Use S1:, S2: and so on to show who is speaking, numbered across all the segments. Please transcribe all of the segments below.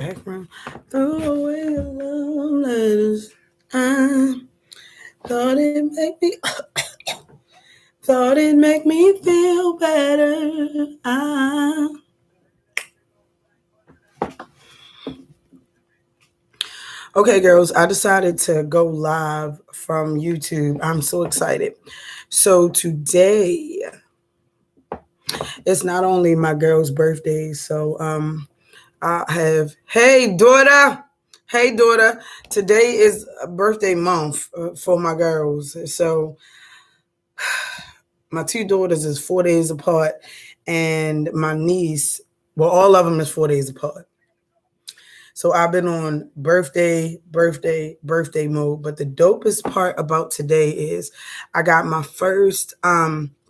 S1: Background. Throw away your love letters. I thought it make me thought it make me feel better. Okay, girls, I decided to go live from YouTube. I'm so excited. So today it's not only my girl's birthday, so I have hey daughter, today is a birthday month for my girls. So my two daughters is 4 days apart, and my niece, well, all of them is 4 days apart. So I've been on birthday mode. But the dopest part about today is I got my first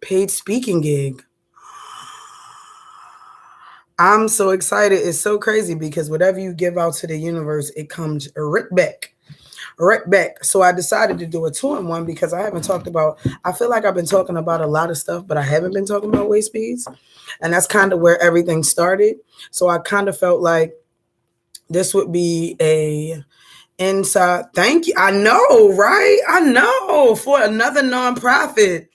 S1: paid speaking gig. I'm so excited. It's so crazy because whatever you give out to the universe, it comes right back. Right back. So I decided to do a two-in-one because I haven't talked about, I feel like I've been talking about a lot of stuff, but I haven't been talking about Waistbeads. And that's kind of where everything started. So I kind of felt like this would be a inside. Thank you. I know, right? I know, for another nonprofit.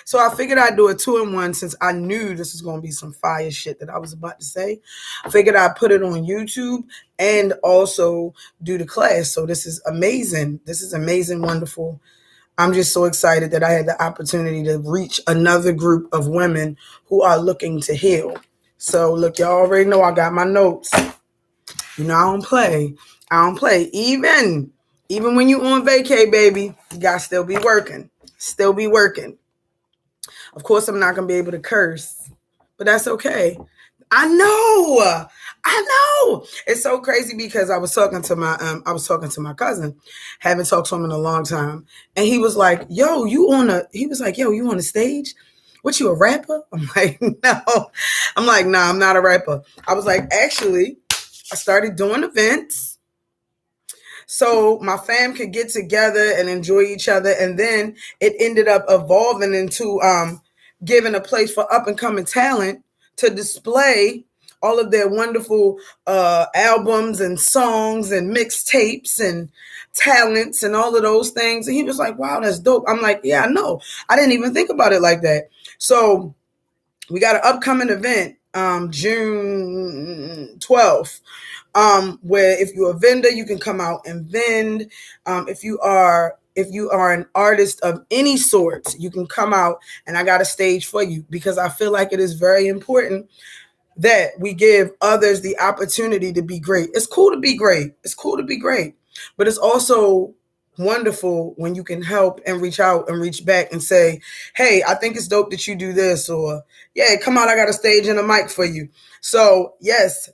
S1: So I figured I'd do a two-in-one since I knew this was going to be some fire shit that I was about to say. I figured I'd put it on YouTube and also do the class. So this is amazing. This is amazing, wonderful. I'm just so excited that I had the opportunity to reach another group of women who are looking to heal. So look, y'all already know I got my notes. You know, I don't play. I don't play. Even when you on vacay, baby, you got to still be working. Still be working. Of course, I'm not going to be able to curse, but that's okay. I know. It's so crazy because I was talking to my cousin, haven't talked to him in a long time. And he was like, you on a stage? What, you a rapper? I'm like, no. I'm like, nah, I'm not a rapper. I was like, actually, I started doing events so my fam could get together and enjoy each other. And then it ended up evolving into giving a place for up and coming talent to display all of their wonderful albums and songs and mixtapes and talents and all of those things. And he was like, wow, that's dope. I'm like, yeah, I know. I didn't even think about it like that. So we got an upcoming event, June 12th, where if you're a vendor, you can come out and vend. If you are an artist of any sort, you can come out, and I got a stage for you because I feel like it is very important that we give others the opportunity to be great. It's cool to be great. But it's also wonderful when you can help and reach out and reach back and say, hey, I think it's dope that you do this, or yeah, come out, I got a stage and a mic for you. So yes,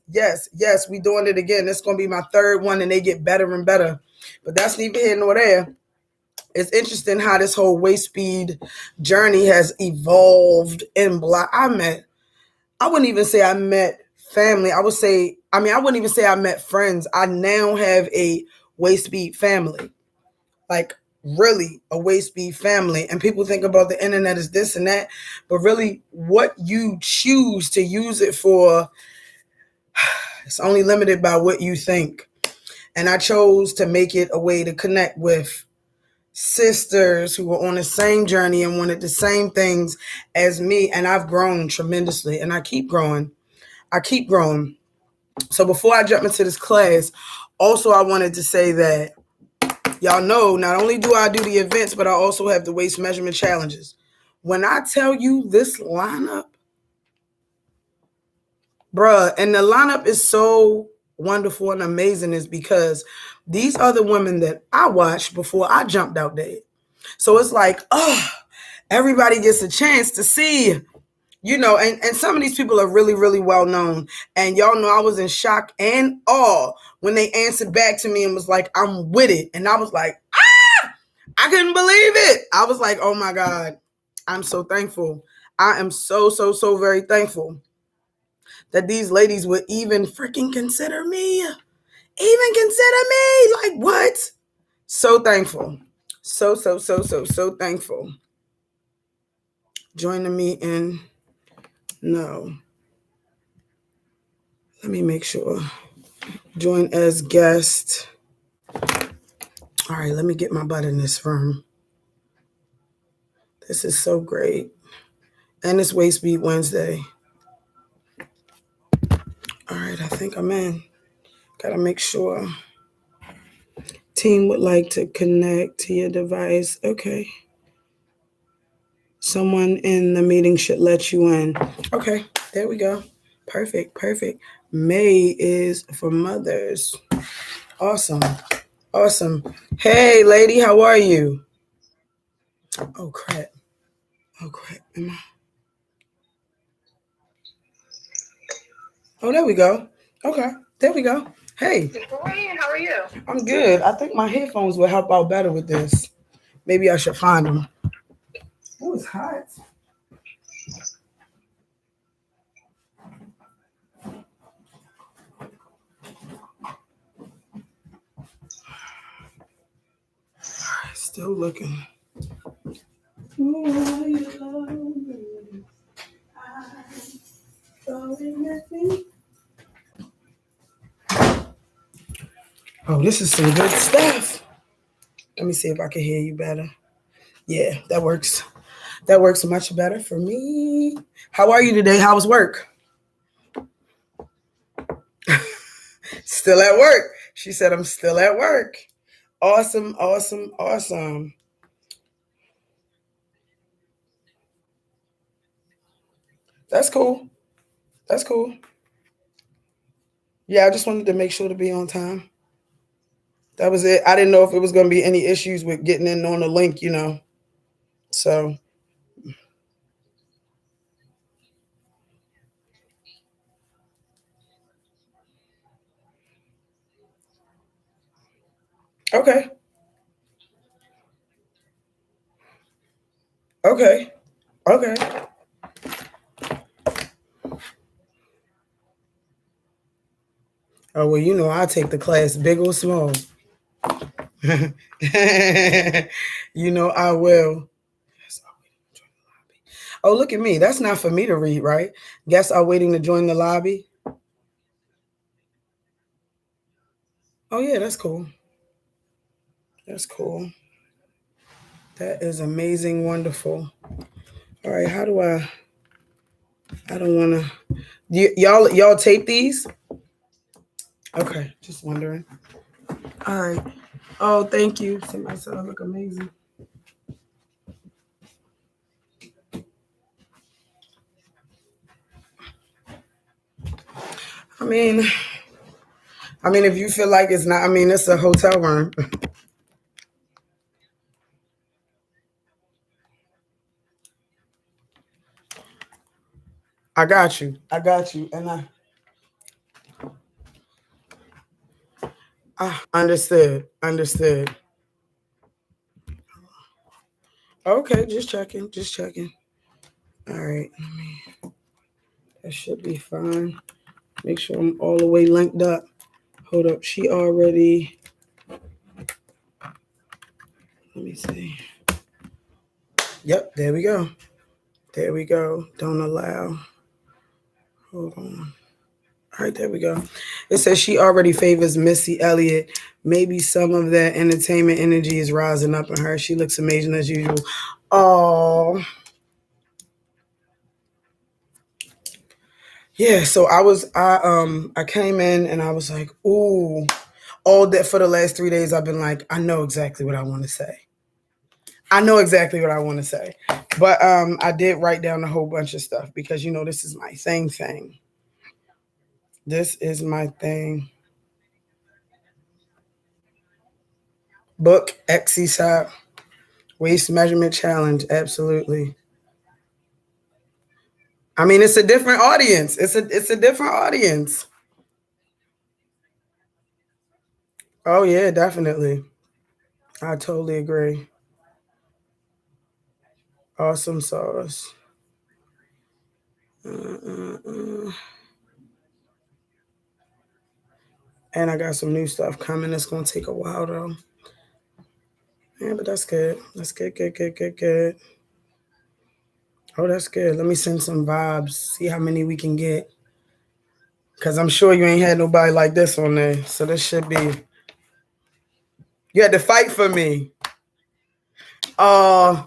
S1: we doing it again. It's going to be my third one, and they get better and better. But that's neither here nor there. It's interesting how this whole Waistbead journey has evolved in Black. I wouldn't even say I met family. I wouldn't even say I met friends. I now have a Waistbead family. Like, really, a Waistbead family. And people think about the internet as this and that, but really what you choose to use it for, it's only limited by what you think. And I chose to make it a way to connect with sisters who were on the same journey and wanted the same things as me. And I've grown tremendously, and I keep growing. So before I jump into this class, also I wanted to say that y'all know not only do I do the events, but I also have the waist measurement challenges. When I tell you this lineup, bruh, and the lineup is so wonderful and amazing is because these are the women that I watched before I jumped out there. So it's like, everybody gets a chance to see, and some of these people are really, really well known. And y'all know I was in shock and awe when they answered back to me and was like, I'm with it. And I was like, I couldn't believe it. I was like, oh my God, I'm so thankful. I am so, so, so very thankful that these ladies would even freaking consider me. Like, what? So thankful. So, so, so, so, so thankful. Join the meeting. No. Let me make sure. join as guest. All right, let me get my butt in this room. This is so great. And it's Waistbead Wednesday. All right, I think I'm in. Gotta make sure. Team would like to connect to your device. Okay. Someone in the meeting should let you in. Okay, there we go. Perfect, perfect. May is for mothers. Awesome, awesome. Hey, lady, how are you? Oh, crap. Oh, crap. Oh, there we go. Okay, there we go. Hey.
S2: Hey, how are you?
S1: I'm good. I think my headphones will help out better with this. Maybe I should find them. Oh, it's hot. Still looking. Oh, this is some good stuff. Let me see if I can hear you better. Yeah, that works. That works much better for me. How are you today? How was work? Still at work. She said, I'm still at work. Awesome, awesome, awesome. That's cool. That's cool. Yeah, I just wanted to make sure to be on time. That was it. I didn't know if it was going to be any issues with getting in on the link, you know. So, okay. Okay. Okay. Oh, well, you know, I'll take the class big or small. You know, I will. Oh, look at me. That's not for me to read, right? Guests are waiting to join the lobby. Oh, yeah, that's cool. That's cool. That is amazing, wonderful. All right, how do I don't want to. Y'all tape these? Okay, just wondering. All right. Oh, thank you. Somebody said I look amazing. I mean, if you feel like it's not, it's a hotel room. I got you. I got you. And understood. Understood. Okay, just checking. Just checking. All right. That should be fine. Make sure I'm all the way linked up. Hold up. She already. Let me see. Yep. There we go. There we go. Don't allow. Hold on. All right, there we go. It says she already favors Missy Elliott. Maybe some of that entertainment energy is rising up in her. She looks amazing as usual. Oh, yeah. So I came in and I was like, ooh, all that for the last 3 days. I've been like, I know exactly what I want to say. I know exactly what I want to say. But I did write down a whole bunch of stuff because you know this is my thing. This is my thing. Book exercise. Waist measurement challenge, absolutely. It's a different audience. It's a different audience. Oh yeah, definitely. I totally agree. Awesome sauce. Uh. And I got some new stuff coming. It's gonna take a while though. Yeah, but that's good. That's good, good, good, good, good. Oh, that's good. Let me send some vibes. See how many we can get. Cause I'm sure you ain't had nobody like this on there. So this should be. You had to fight for me. Uh.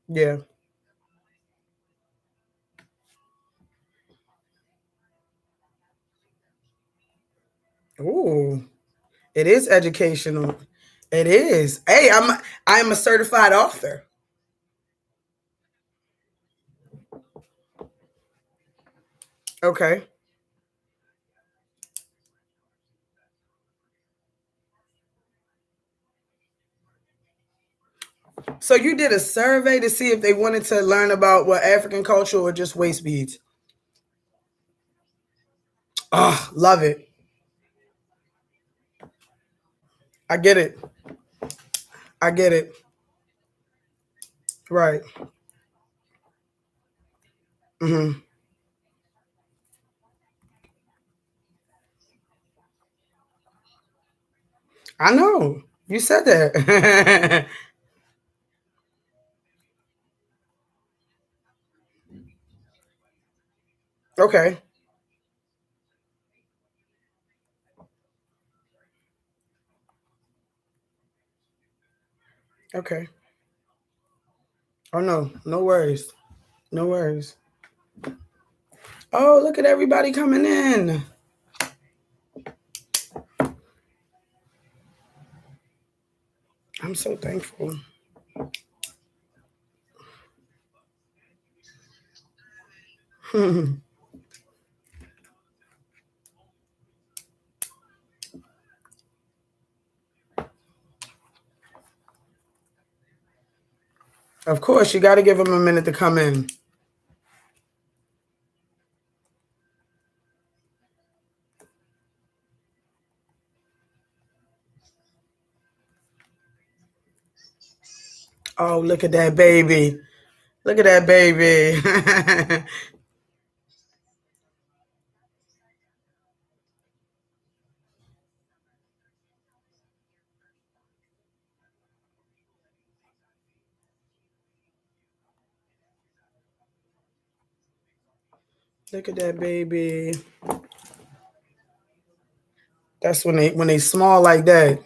S1: Yeah. Ooh. It is educational. It is. Hey, I'm a certified author. Okay. So you did a survey to see if they wanted to learn about what African culture or just waist beads. Oh, love it. I get it. I get it. Right. Hmm. I know. You said that. Okay. Okay. Oh no. No worries. No worries. Oh, look at everybody coming in. I'm so thankful. Of course, you got to give them a minute to come in. Oh, look at that baby. Look at that baby. Look at that baby. That's when they small like that.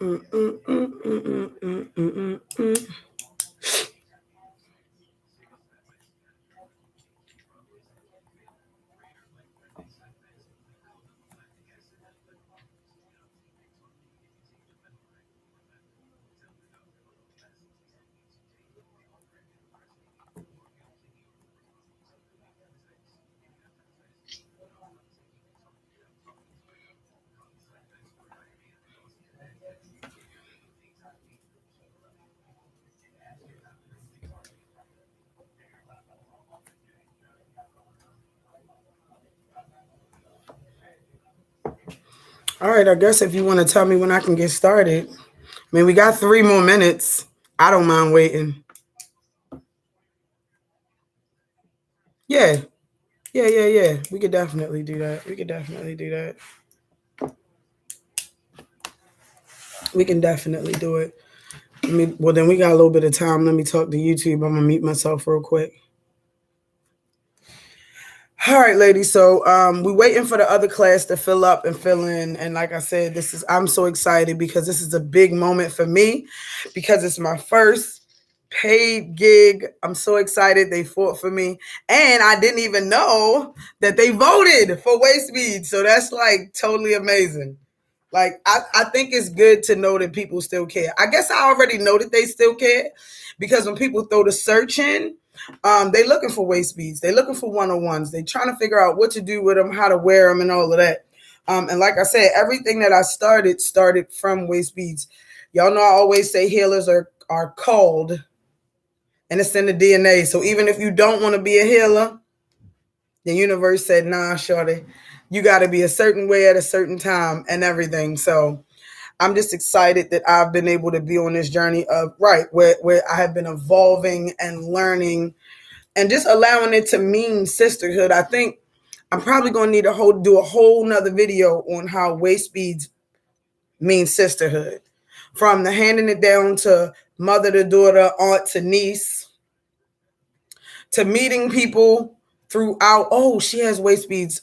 S1: Mm, mm, mm, mm, mm, mm, mm, mm. All right, I guess if you want to tell me when I can get started. I mean, we got 3 more minutes. I don't mind waiting. Yeah, yeah. We could definitely do that. We could definitely do that. We can definitely do it. Well, then we got a little bit of time. Let me talk to YouTube. I'm gonna mute myself real quick. All right, ladies. So we're waiting for the other class to fill up and fill in. And like I said, I'm so excited because this is a big moment for me because it's my first paid gig. I'm so excited they fought for me. And I didn't even know that they voted for Waistbeads. So that's like totally amazing. Like I think it's good to know that people still care. I guess I already know that they still care because when people throw the search in, they looking for Waistbeads. They looking for 101s. They trying to figure out what to do with them, how to wear them, and all of that. And like I said, everything that I started from Waistbeads. Y'all know I always say healers are called, and it's in the DNA. So even if you don't want to be a healer, the universe said, nah, shorty, you got to be a certain way at a certain time and everything. So I'm just excited that I've been able to be on this journey of where I have been evolving and learning and just allowing it to mean sisterhood. I think I'm probably gonna need do a whole nother video on how Waistbeads means sisterhood. From the handing it down to mother to daughter, aunt to niece, to meeting people throughout. Oh, she has Waistbeads.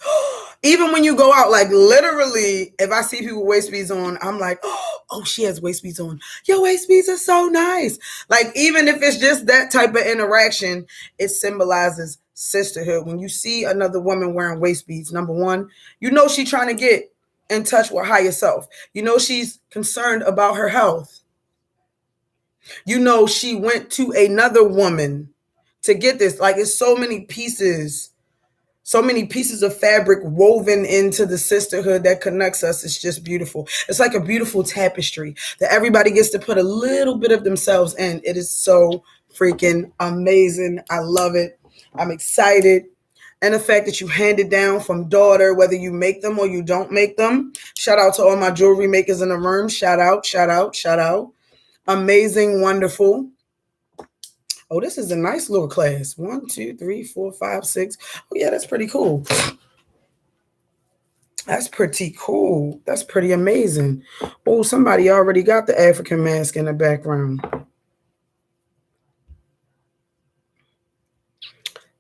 S1: Even when you go out, like literally, if I see people with Waistbeads on, I'm like, oh, she has Waistbeads on. Your Waistbeads are so nice. Like, even if it's just that type of interaction, it symbolizes sisterhood. When you see another woman wearing Waistbeads, number one, you know she's trying to get in touch with higher self. You know she's concerned about her health. You know she went to another woman to get this. Like, it's so many pieces of fabric woven into the sisterhood that connects us. It's just beautiful. It's like a beautiful tapestry that everybody gets to put a little bit of themselves in. It is so freaking amazing. I love it. I'm excited. And the fact that you hand it down from daughter, whether you make them or you don't make them. Shout out to all my jewelry makers in the room. Shout out, shout out, shout out. Amazing, wonderful. Oh, this is a nice little class. 1, 2, 3, 4, 5, 6. Oh, yeah, that's pretty cool. That's pretty cool. That's pretty amazing. Oh, somebody already got the African mask in the background.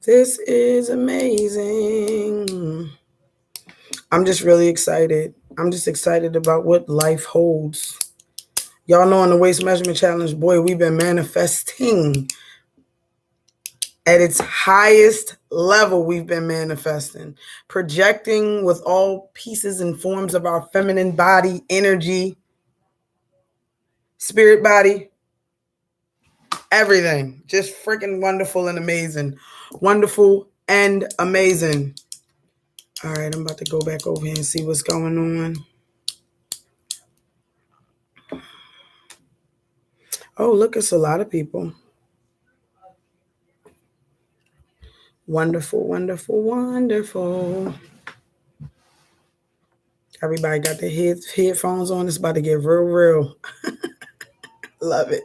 S1: This is amazing. I'm just really excited. I'm just excited about what life holds. Y'all know on the Waist Measurement Challenge, boy, we've been manifesting. At its highest level, we've been manifesting, projecting with all pieces and forms of our feminine body, energy, spirit body, everything. Just freaking wonderful and amazing. Wonderful and amazing. All right, I'm about to go back over here and see what's going on. Oh, look, it's a lot of people. Wonderful, wonderful, wonderful. Everybody got their headphones on. It's about to get real, real. Love it.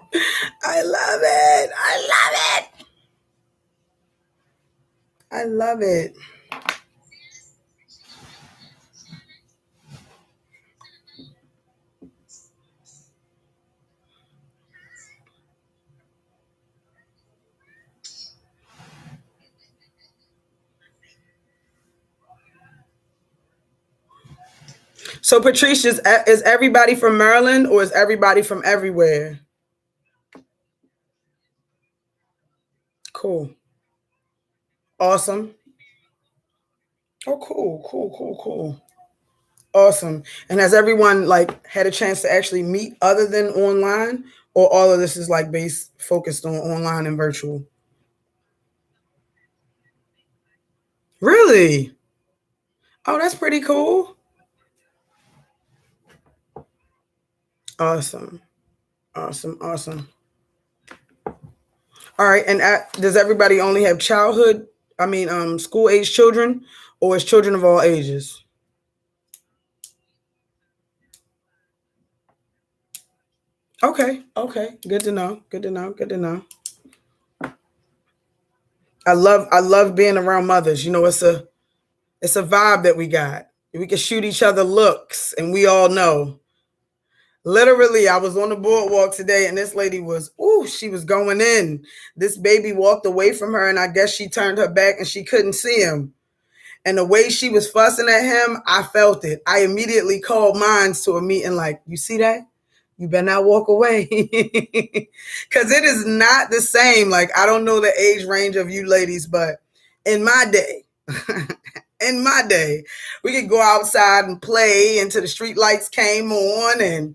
S1: I love it. I love it. I love it. So, Patricia, is everybody from Maryland or is everybody from everywhere? Cool. Awesome. Oh, cool, cool, cool, cool. Awesome. And has everyone like had a chance to actually meet other than online, or all of this is like focused on online and virtual? Really? Oh, that's pretty cool. Awesome. Awesome. Awesome. All right. And does everybody only have school age children, or is children of all ages? Okay. Okay. Good to know. Good to know. Good to know. I love being around mothers. You know, it's a vibe that we got. We can shoot each other looks, and we all know. Literally, I was on the boardwalk today, and this lady she was going in. This baby walked away from her, and I guess she turned her back and she couldn't see him. And the way she was fussing at him, I felt it. I immediately called mines to a meeting like, you see that? You better not walk away. Because it is not the same. Like, I don't know the age range of you ladies, but in my day, we could go outside and play until the street lights came on. And,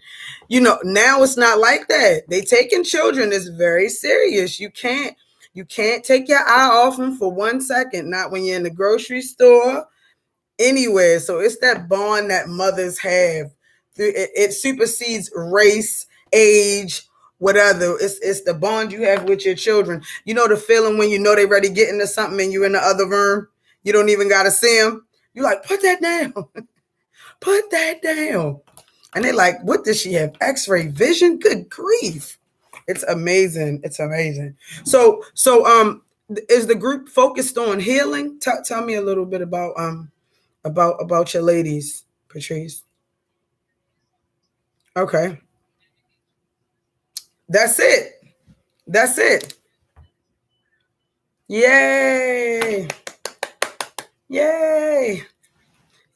S1: now it's not like that. They taking children is very serious. You can't take your eye off them for 1 second, not when you're in the grocery store, anywhere. So it's that bond that mothers have. It supersedes race, age, whatever. It's the bond you have with your children. You know the feeling when you know they're ready to get into something and you're in the other room. You don't even got to see them. You're like, put that down. Put that down. And they're like, what does she have? X-ray vision? Good grief. It's amazing. It's amazing. So is the group focused on healing? Tell me a little bit about about your ladies, Patrice. Okay. That's it. That's it. Yay. Yay.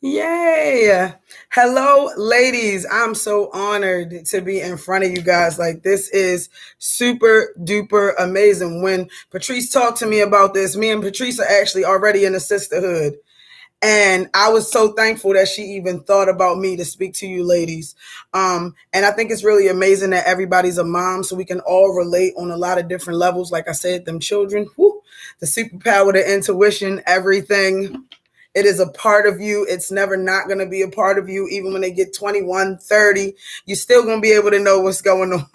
S1: Yay. Hello, ladies. I'm so honored to be in front of you guys. Like, this is super duper amazing. When Patrice talked to me about this, me and Patrice are actually already in a sisterhood. And I was so thankful that she even thought about me to speak to you ladies. And I think it's really amazing that everybody's a mom, so we can all relate on a lot of different levels. Like I said, them children, whew, the superpower, the intuition, everything. It is a part of you. It's never not going to be a part of you. Even when they get 21, 30, you're still going to be able to know what's going on.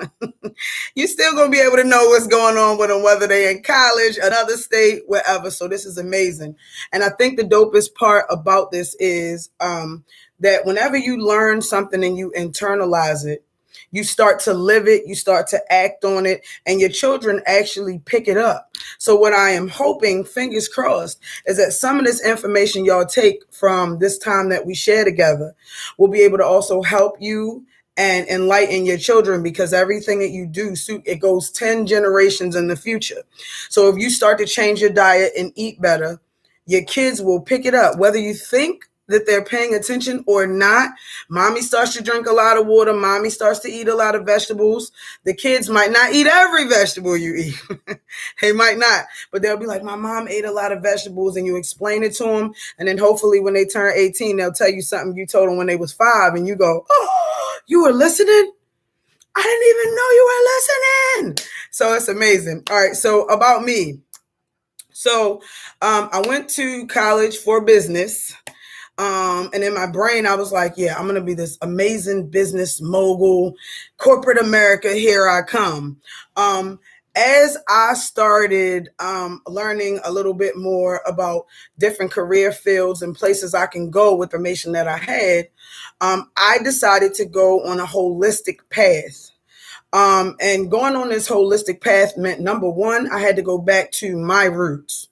S1: You're still going to be able to know what's going on with them, whether they're in college, another state, wherever. So this is amazing. And I think the dopest part about this is that whenever you learn something and you internalize it, you start to live it, you start to act on it, and your children actually pick it up. So what I am hoping, fingers crossed, is that some of this information y'all take from this time that we share together will be able to also help you and enlighten your children, because everything that you do, it goes 10 generations in the future. So if you start to change your diet and eat better, your kids will pick it up, whether you think that they're paying attention or not. Mommy starts to drink a lot of water. Mommy starts to eat a lot of vegetables. The kids might not eat every vegetable you eat. They might not, but they'll be like, my mom ate a lot of vegetables, and you explain it to them. And then hopefully when they turn 18, they'll tell you something you told them when they was 5, and you go, oh, you were listening? I didn't even know you were listening. So it's amazing. All right. So about me. So I went to college for business. And in my brain, I was like, yeah, I'm going to be this amazing business mogul, corporate America, here I come. As I started learning a little bit more about different career fields and places I can go with information that I had, I decided to go on a holistic path. And going on this holistic path meant, number one, I had to go back to my roots.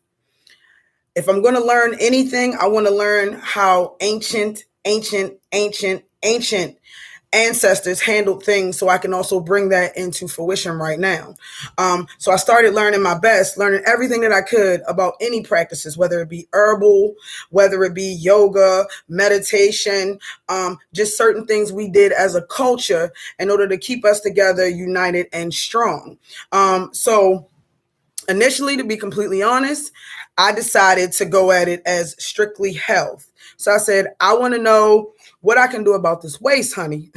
S1: If I'm going to learn anything, I want to learn how ancient ancestors handled things, so I can also bring that into fruition right now. So I started learning my best, learning everything that I could about any practices, whether it be herbal, whether it be yoga, meditation, just certain things we did as a culture in order to keep us together, united and strong. So initially, to be completely honest, I decided to go at it as strictly health. So I said, I want to know what I can do about this waist, honey,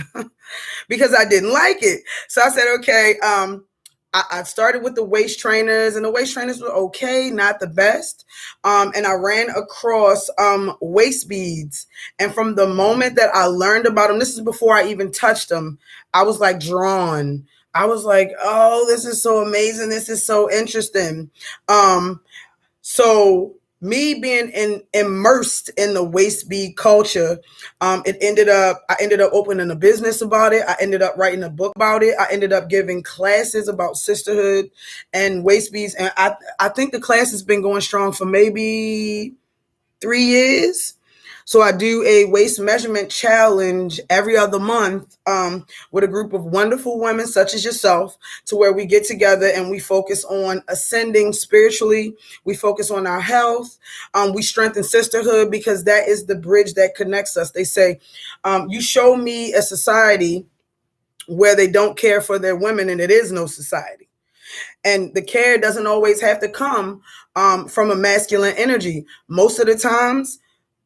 S1: because I didn't like it. So I said, okay, I started with the waist trainers, and the waist trainers were okay, not the best. And I ran across Waistbeads. And from the moment that I learned about them, this is before I even touched them, I was like drawn. I was like, oh, this is so amazing. This is so interesting. So me being immersed in the waist bead culture, I ended up opening a business about it. I ended up writing a book about it. I ended up giving classes about sisterhood and waist beads. And I think the class has been going strong for maybe 3 years. So I do a waist measurement challenge every other month with a group of wonderful women such as yourself, to where we get together and we focus on ascending spiritually. We focus on our health. We strengthen sisterhood, because that is the bridge that connects us. They say, you show me a society where they don't care for their women, and it is no society. And the care doesn't always have to come from a masculine energy. Most of the times,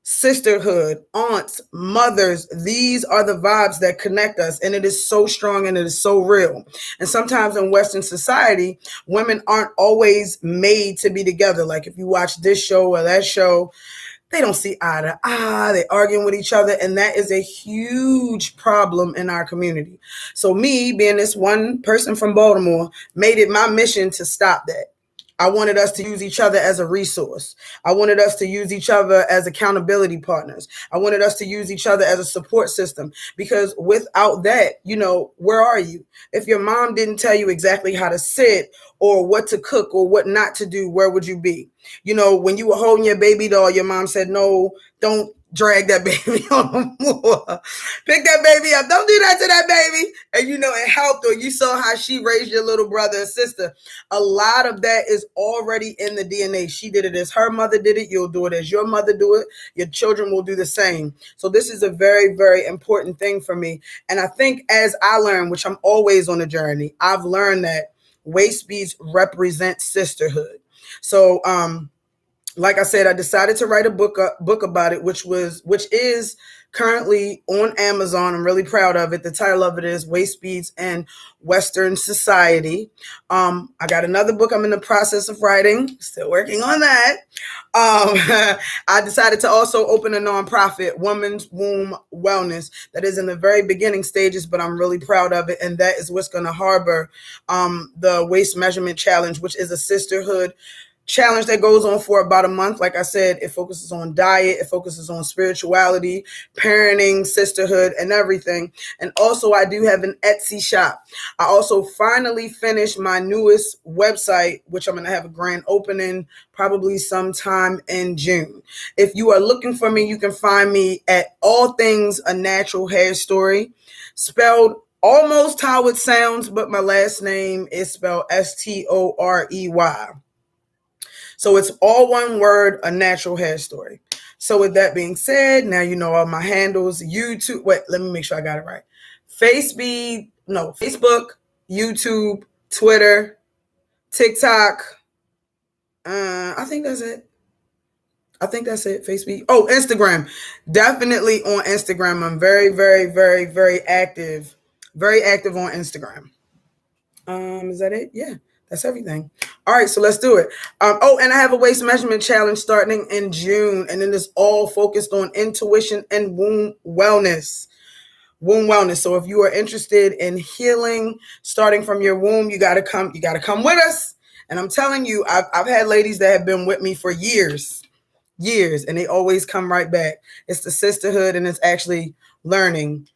S1: sisterhood, aunts, mothers, these are the vibes that connect us. And it is so strong and it is so real. And sometimes in Western society, women aren't always made to be together. Like if you watch this show or that show, they don't see eye to eye. They're arguing with each other. And that is a huge problem in our community. So me, being this one person from Baltimore, made it my mission to stop that. I wanted us to use each other as a resource. I wanted us to use each other as accountability partners. I wanted us to use each other as a support system, because without that, where are you? If your mom didn't tell you exactly how to sit or what to cook or what not to do, where would you be? When you were holding your baby doll, your mom said, no, don't drag that baby on the floor. Pick that baby up. Don't do that to that baby. And it helped, or you saw how she raised your little brother and sister. A lot of that is already in the DNA. She did it as her mother did it. You'll do it as your mother do it. Your children will do the same. So this is a very, very important thing for me. And I think as I learn, which I'm always on a journey, I've learned that Waistbeads represent sisterhood. So, like I said, I decided to write a book about it, which is currently on Amazon. I'm really proud of it. The title of it is Waistbeads and Western Society. I got another book I'm in the process of writing. Still working on that. I decided to also open a nonprofit, Women's Womb Wellness, that is in the very beginning stages, but I'm really proud of it. And that is what's going to harbor the Waist Measurement Challenge, which is a sisterhood challenge that goes on for about a month. Like I said, it focuses on diet, it focuses on spirituality, parenting, sisterhood, and everything. And also, I do have an Etsy shop. I also finally finished my newest website, which I'm going to have a grand opening probably sometime in June. If you are looking for me, you can find me at All Things A Natural Hair Story, spelled almost how it sounds, but my last name is spelled Storey. So it's all one word, A Natural Hair Story. So with that being said, now you know all my handles. YouTube. Wait, let me make sure I got it right. Facebook, YouTube, Twitter, TikTok. I think that's it. Facebook. Oh, Instagram. Definitely on Instagram. I'm very, very, very, very active. Very active on Instagram. Is that it? Yeah. That's everything. All right, so let's do it. And I have a waist measurement challenge starting in June, and then it's all focused on intuition and womb wellness. Womb wellness. So if you are interested in healing, starting from your womb, you gotta come with us. And I'm telling you, I've had ladies that have been with me for years, and they always come right back. It's the sisterhood, and it's actually learning.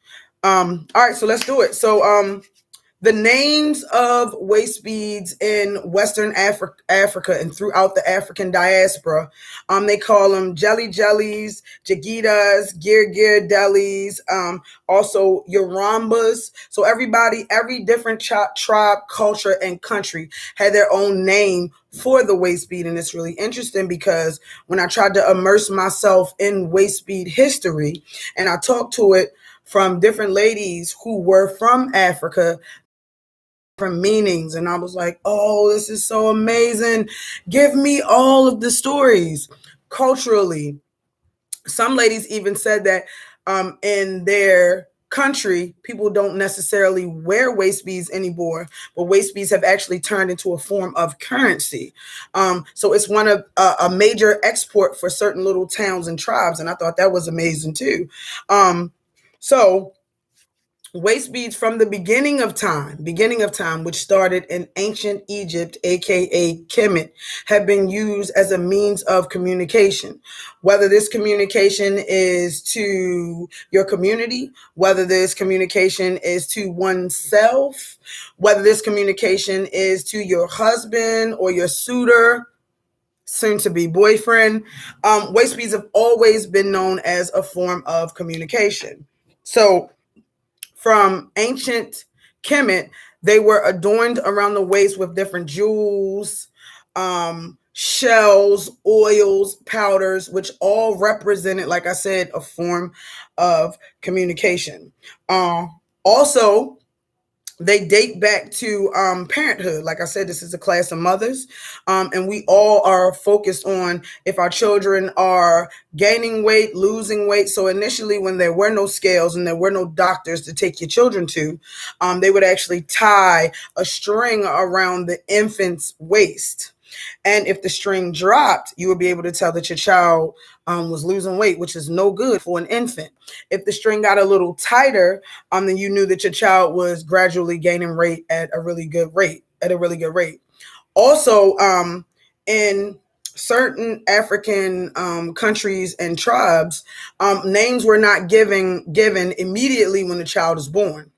S1: All right, so let's do it. So the names of waist beads in Western Africa and throughout the African diaspora, they call them jelly jellies, jagitas, gir delis, also yorambas. So every different tribe, culture, and country had their own name for the waist bead. And it's really interesting because when I tried to immerse myself in waist bead history and I talked to it from different ladies who were from Africa, different meanings, and I was like, oh, this is so amazing. Give me all of the stories culturally. Some ladies even said that in their country, people don't necessarily wear waist beads anymore, but waist beads have actually turned into a form of currency. So it's one of a major export for certain little towns and tribes, and I thought that was amazing too. So waist beads from the beginning of time, which started in ancient Egypt, aka Kemet, have been used as a means of communication. Whether this communication is to your community, whether this communication is to oneself, whether this communication is to your husband or your suitor, soon to be boyfriend, waist beads have always been known as a form of communication. So from ancient Kemet, they were adorned around the waist with different jewels, shells, oils, powders, which all represented, like I said, a form of communication. Also, they date back to parenthood. Like I said, this is a class of mothers, and we all are focused on if our children are gaining weight, losing weight. So initially, when there were no scales and there were no doctors to take your children to, they would actually tie a string around the infant's waist. And if the string dropped, you would be able to tell that your child was losing weight, which is no good for an infant. If the string got a little tighter, then you knew that your child was gradually gaining weight at a really good rate. Also, in certain African countries and tribes, names were not given immediately when the child is born.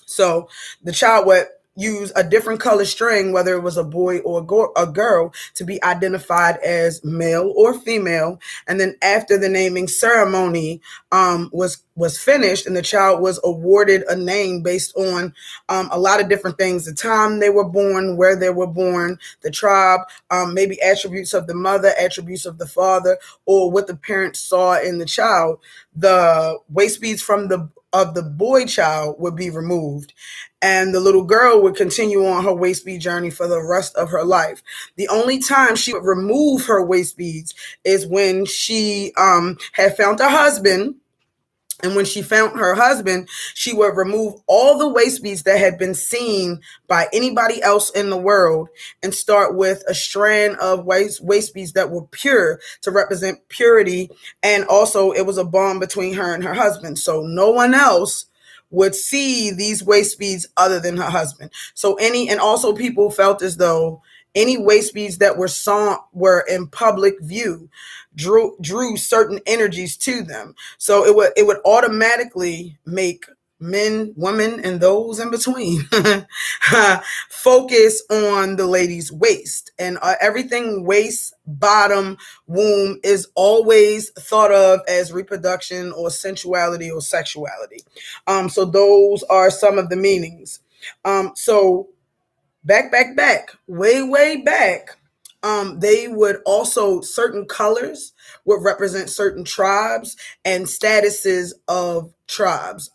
S1: So the child would use a different color string, whether it was a boy or a girl, to be identified as male or female. And then after the naming ceremony was finished, and the child was awarded a name based on a lot of different things: the time they were born, where they were born, the tribe, maybe attributes of the mother, attributes of the father, or what the parents saw in the child. The waist beads from the boy child would be removed, and the little girl would continue on her waist bead journey for the rest of her life. The only time she would remove her waist beads is when she had found a husband. And when she found her husband, she would remove all the waist beads that had been seen by anybody else in the world and start with a strand of waist beads that were pure, to represent purity. And also, it was a bond between her and her husband. So no one else would see these waist beads other than her husband. And also people felt as though any waist beads that were in public view drew certain energies to them. So it would automatically make men, women, and those in between focus on the lady's waist. And everything waist, bottom, womb is always thought of as reproduction or sensuality or sexuality. So those are some of the meanings. So back, way back, they would also, certain colors would represent certain tribes and statuses of tribes.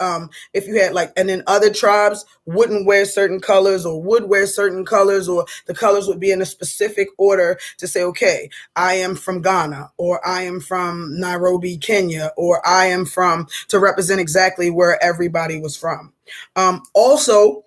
S1: If you had and then other tribes wouldn't wear certain colors or would wear certain colors, or the colors would be in a specific order to say, okay, I am from Ghana, or I am from Nairobi, Kenya, or I am to represent exactly where everybody was from. Also,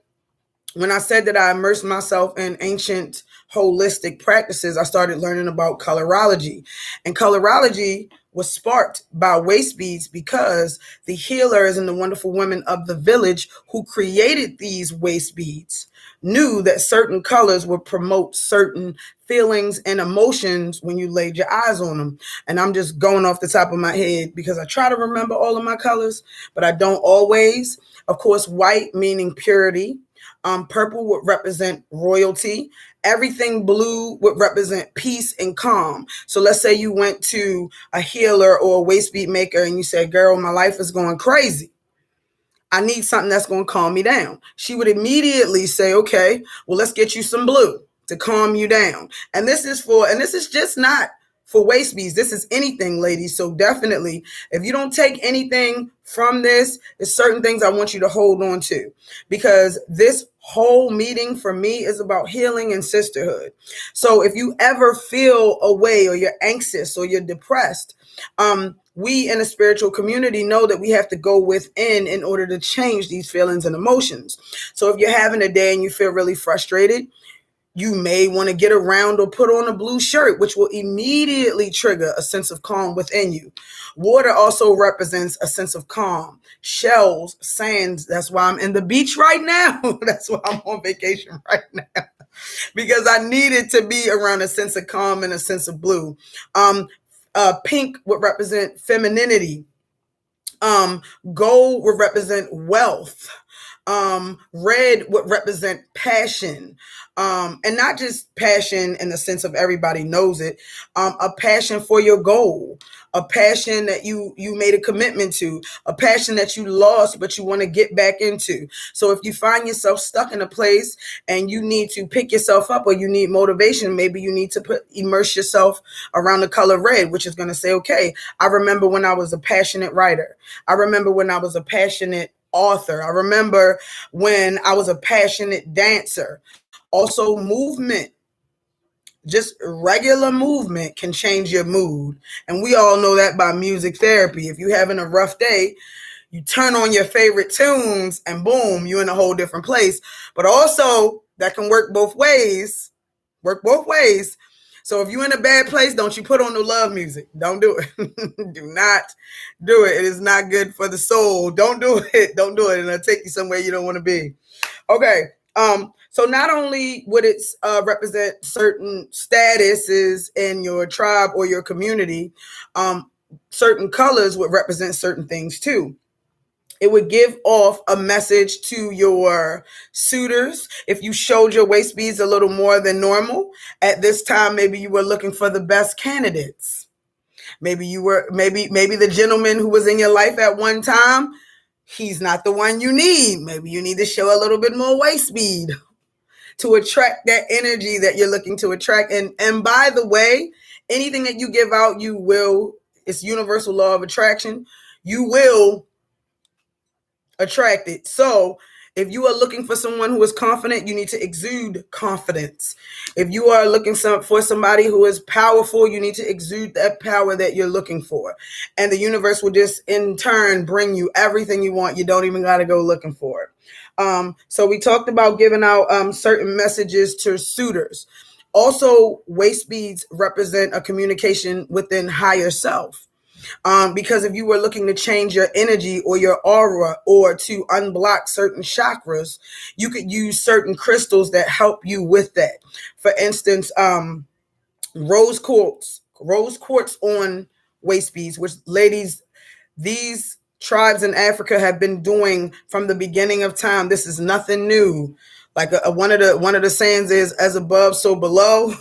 S1: when I said that I immersed myself in ancient holistic practices, I started learning about colorology. And colorology was sparked by waist beads because the healers and the wonderful women of the village who created these waist beads knew that certain colors would promote certain feelings and emotions when you laid your eyes on them. And I'm just going off the top of my head because I try to remember all of my colors, but I don't always. Of course, white meaning purity. Purple would represent royalty. Everything blue would represent peace and calm. So let's say you went to a healer or a waist bead maker and you said, girl, my life is going crazy. I need something that's going to calm me down. She would immediately say, okay, well, let's get you some blue to calm you down. And this is just not for waist beads. This is anything, ladies. So definitely, if you don't take anything from this, there's certain things I want you to hold on to, because this whole meeting for me is about healing and sisterhood. So if you ever feel away, or you're anxious, or you're depressed, we in a spiritual community know that we have to go within in order to change these feelings and emotions. So if you're having a day and you feel really frustrated, you may want to get around or put on a blue shirt, which will immediately trigger a sense of calm within you. Water also represents a sense of calm. Shells, sands, that's why I'm in the beach right now. That's why I'm on vacation right now, because I needed to be around a sense of calm and a sense of blue. Pink would represent femininity. Gold would represent wealth. Red would represent passion. And not just passion in the sense of everybody knows it, a passion for your goal, a passion that you made a commitment to, a passion that you lost, but you want to get back into. So if you find yourself stuck in a place and you need to pick yourself up, or you need motivation, maybe you need to immerse yourself around the color red, which is going to say, okay, I remember when I was a passionate writer. I remember when I was a passionate author. I remember when I was a passionate dancer. Also, movement, just regular movement, can change your mood. And we all know that by music therapy. If you're having a rough day, you turn on your favorite tunes and boom, you're in a whole different place. But also, that can work both ways. So if you're in a bad place, don't you put on no love music. Don't do it. Do not do it. It is not good for the soul. Don't do it. Don't do it. And it'll take you somewhere you don't want to be. Okay. So not only would it represent certain statuses in your tribe or your community, certain colors would represent certain things too. It would give off a message to your suitors. If you showed your waist beads a little more than normal at this time, maybe you were looking for the best candidates. Maybe you were maybe the gentleman who was in your life at one time, he's not the one you need. Maybe you need to show a little bit more waist bead to attract that energy that you're looking to attract. And by the way, anything that you give out, you will, it's universal law of attraction. You will attract it. So if you are looking for someone who is confident, you need to exude confidence. If you are looking for somebody who is powerful, you need to exude that power that you're looking for. And the universe will just in turn bring you everything you want. You don't even got to go looking for it. So we talked about giving out certain messages to suitors. Also, waist beads represent a communication within higher self. Because if you were looking to change your energy or your aura or to unblock certain chakras, you could use certain crystals that help you with that. For instance, rose quartz on waist beads, which, ladies, these tribes in Africa have been doing from the beginning of time. This is nothing new. Like one of the sayings is, as above, so below.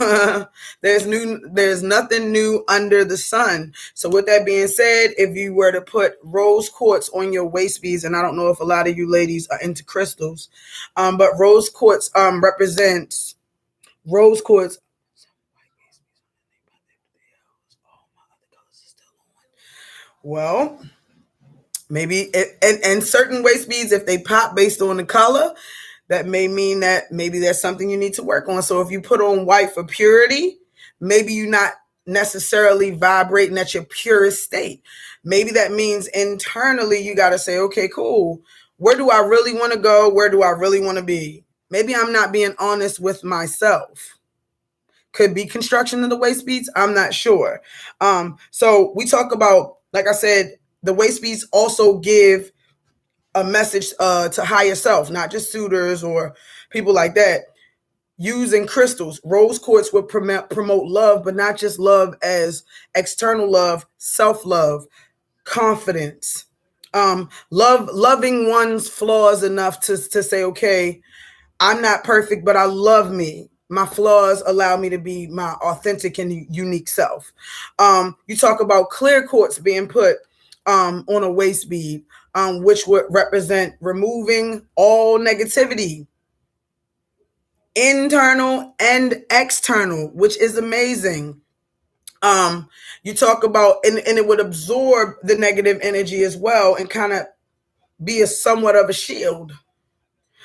S1: There's nothing new under the sun. So with that being said, if you were to put rose quartz on your waist beads, and I don't know if a lot of you ladies are into crystals, but rose quartz represents rose quartz. Well, maybe and certain waist beads, if they pop based on the color, that may mean that maybe there's something you need to work on. So if you put on white for purity, maybe you're not necessarily vibrating at your purest state. Maybe that means internally you got to say, okay, cool. Where do I really want to go? Where do I really want to be? Maybe I'm not being honest with myself. Could be construction of the waist beads. I'm not sure. So we talk about, like I said, the waist beads also give a message to higher self, not just suitors or people like that. Using crystals, rose quartz would promote love, but not just love as external love, self-love, confidence, loving one's flaws enough to say, okay, I'm not perfect, but I love me. My flaws allow me to be my authentic and unique self. You talk about clear quartz being put on a waist bead, which would represent removing all negativity, internal and external, which is amazing. You talk about, and it would absorb the negative energy as well and kind of be a somewhat of a shield.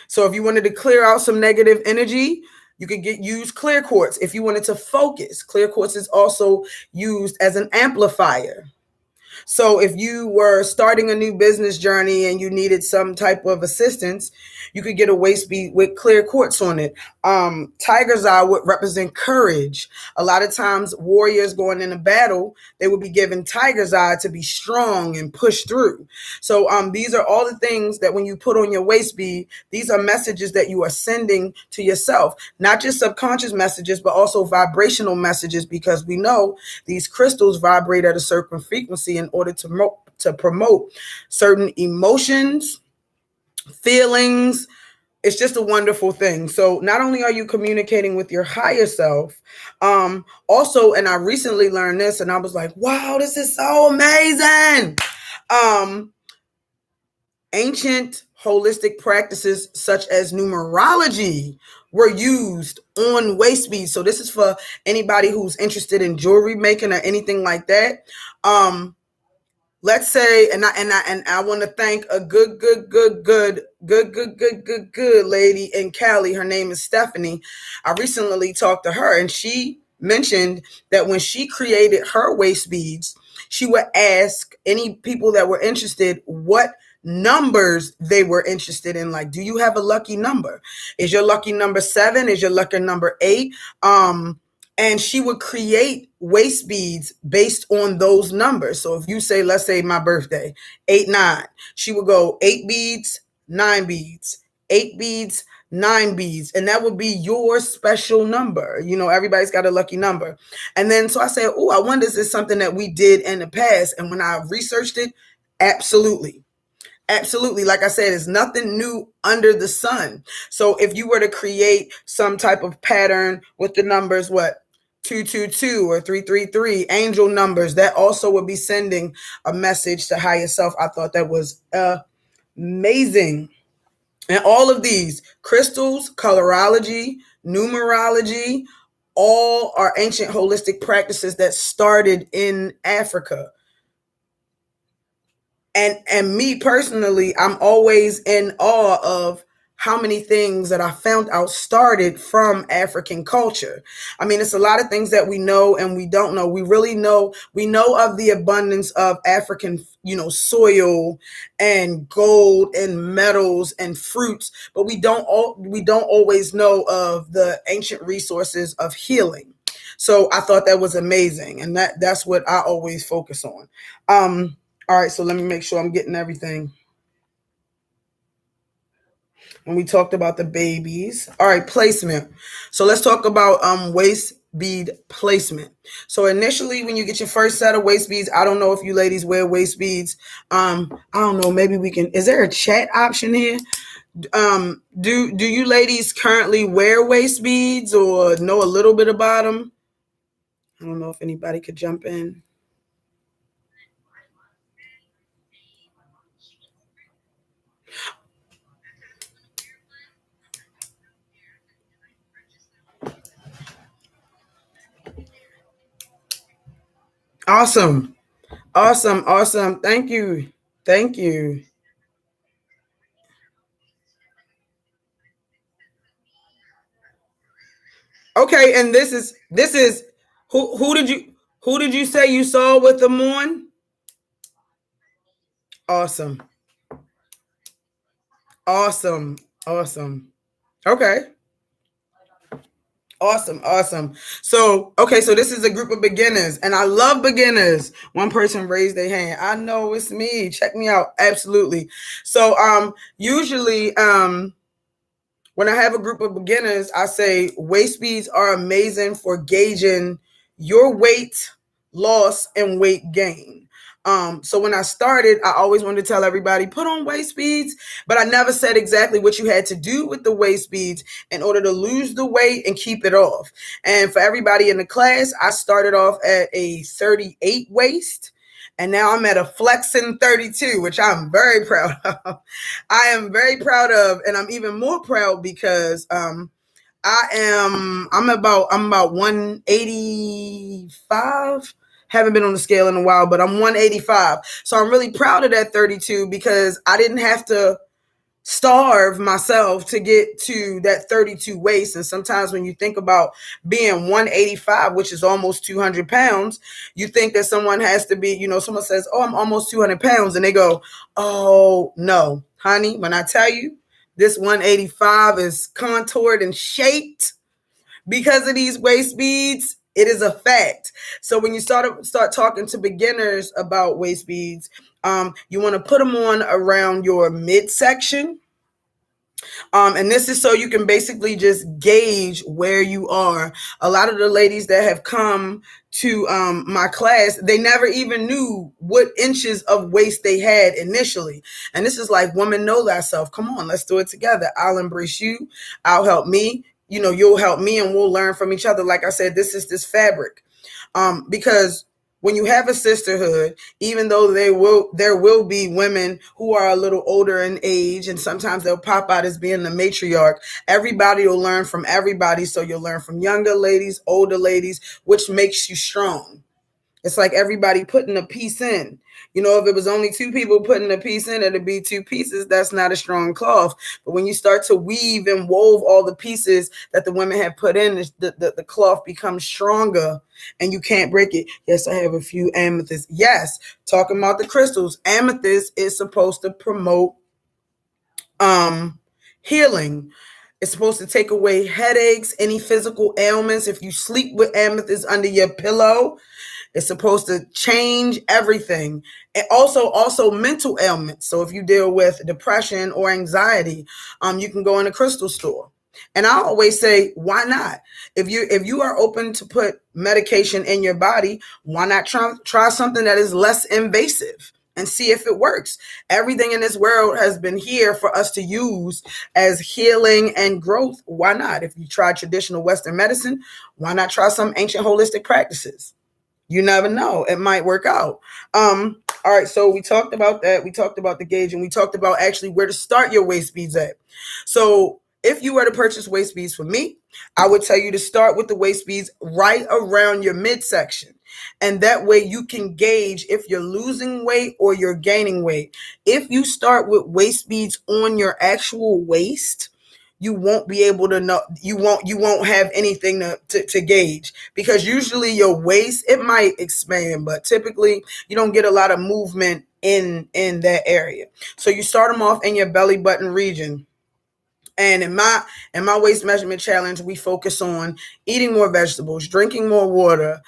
S1: So if you wanted to clear out some negative energy, you could use clear quartz. If you wanted to focus, clear quartz is also used as an amplifier. So if you were starting a new business journey and you needed some type of assistance, you could get a waist bead with clear quartz on it. Tiger's eye would represent courage. A lot of times warriors going into battle, they would be given tiger's eye to be strong and push through. So these are all the things that when you put on your waist bead, these are messages that you are sending to yourself, not just subconscious messages, but also vibrational messages, because we know these crystals vibrate at a certain frequency in order to promote certain emotions, feelings. It's just a wonderful thing. So not only are you communicating with your higher self, also, and I recently learned this and I was like, wow, this is so amazing. Ancient holistic practices such as numerology were used on waist beads. So this is for anybody who's interested in jewelry making or anything like that. Let's say, and I want to thank a good lady in Cali. Her name is Stephanie. I recently talked to her, and she mentioned that when she created her waist beads, she would ask any people that were interested what numbers they were interested in. Like, do you have a lucky number? Is your lucky number 7? Is your lucky number 8? And she would create waist beads based on those numbers. So if you say, let's say my birthday, 8-9, she would go 8 beads, 9 beads, 8 beads, 9 beads. And that would be your special number. You know, everybody's got a lucky number. And then, so I said, oh, I wonder, is this something that we did in the past? And when I researched it, absolutely. Absolutely. Like I said, it's nothing new under the sun. So if you were to create some type of pattern with the numbers, what, 222 or 333, angel numbers, that also would be sending a message to higher self. I thought that was amazing. And all of these crystals, colorology, numerology, all are ancient holistic practices that started in Africa. And me personally, I'm always in awe of how many things that I found out started from African culture. I mean, it's a lot of things that we know and we don't know. We know of the abundance of African, soil and gold and metals and fruits, but we don't always know of the ancient resources of healing. So I thought that was amazing, and that's what I always focus on. All right, so let me make sure I'm getting everything. When we talked about the babies. All right, placement. So let's talk about waist bead placement. So initially, when you get your first set of waist beads, I don't know if you ladies wear waist beads. I don't know. Maybe we can. Is there a chat option here? Do you ladies currently wear waist beads or know a little bit about them? I don't know if anybody could jump in. Awesome. Awesome. Awesome. Thank you. Thank you. Okay, and this is who did you say you saw with the moon? Awesome. Awesome. Awesome. Okay. Awesome. Awesome. So, okay, so this is a group of beginners, and I love beginners. One person raised their hand. I know it's me. Check me out. Absolutely. So, usually, when I have a group of beginners, I say waist beads are amazing for gauging your weight loss and weight gain. So when I started, I always wanted to tell everybody, put on waist beads, but I never said exactly what you had to do with the waist beads in order to lose the weight and keep it off. And for everybody in the class, I started off at a 38 waist. And now I'm at a flexing 32, which I'm very proud of. I am very proud of, and I'm even more proud because I'm about 185. Haven't been on the scale in a while, but I'm 185. So I'm really proud of that 32 because I didn't have to starve myself to get to that 32 waist. And sometimes when you think about being 185, which is almost 200 pounds, you think that someone has to be, someone says, oh, I'm almost 200 pounds. And they go, oh, no, honey, when I tell you this 185 is contoured and shaped because of these waist beads, it is a fact. So when you start talking to beginners about waist beads, you want to put them on around your midsection. And this is so you can basically just gauge where you are. A lot of the ladies that have come to my class, they never even knew what inches of waist they had initially. And this is like, woman, know thyself. Come on, let's do it together. I'll embrace you. I'll help me. You'll help me, and we'll learn from each other. Like I said, this is this fabric. Because when you have a sisterhood, even though there will be women who are a little older in age, and sometimes they'll pop out as being the matriarch, everybody will learn from everybody. So you'll learn from younger ladies, older ladies, which makes you strong. It's like everybody putting a piece in. If it was only two people putting a piece in, it'd be two pieces. That's not a strong cloth. But when you start to weave and wove all the pieces that the women have put in, the cloth becomes stronger and you can't break it. Yes, I have a few amethysts. Yes, talking about the crystals. Amethyst is supposed to promote healing. It's supposed to take away headaches, any physical ailments. If you sleep with amethyst under your pillow, it's supposed to change everything. And also mental ailments. So if you deal with depression or anxiety, you can go in a crystal store. And I always say, why not? If you are open to put medication in your body, why not try something that is less invasive? and see if it works. Everything in this world has been here for us to use as healing and growth. Why not? If you try traditional Western medicine, why not try some ancient holistic practices? You never know. It might work out. All right, so we talked about that. We talked about the gauge, and we talked about actually where to start your waist beads at. So if you were to purchase waist beads from me, I would tell you to start with the waist beads right around your midsection. And that way you can gauge if you're losing weight or you're gaining weight. If you start with waist beads on your actual waist, you won't be able to know, you won't have anything to gauge, because usually your waist, it might expand, but typically you don't get a lot of movement in that area. So you start them off in your belly button region. And in my waist measurement challenge, we focus on eating more vegetables, drinking more water,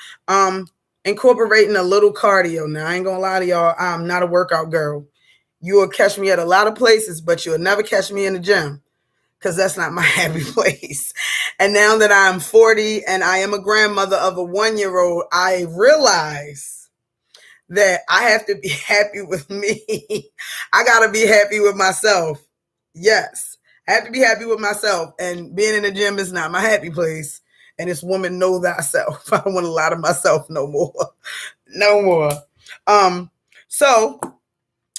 S1: incorporating a little cardio. Now, I ain't gonna lie to y'all, I'm not a workout girl. You will catch me at a lot of places, but you'll never catch me in the gym, because that's not my happy place. And now that I'm 40 and I am a grandmother of a 1-year-old, I realize that I have to be happy with me. I got to be happy with myself. Yes, I have to be happy with myself. And being in the gym is not my happy place. And this woman, know thyself. I don't want to lie to myself no more. No more. So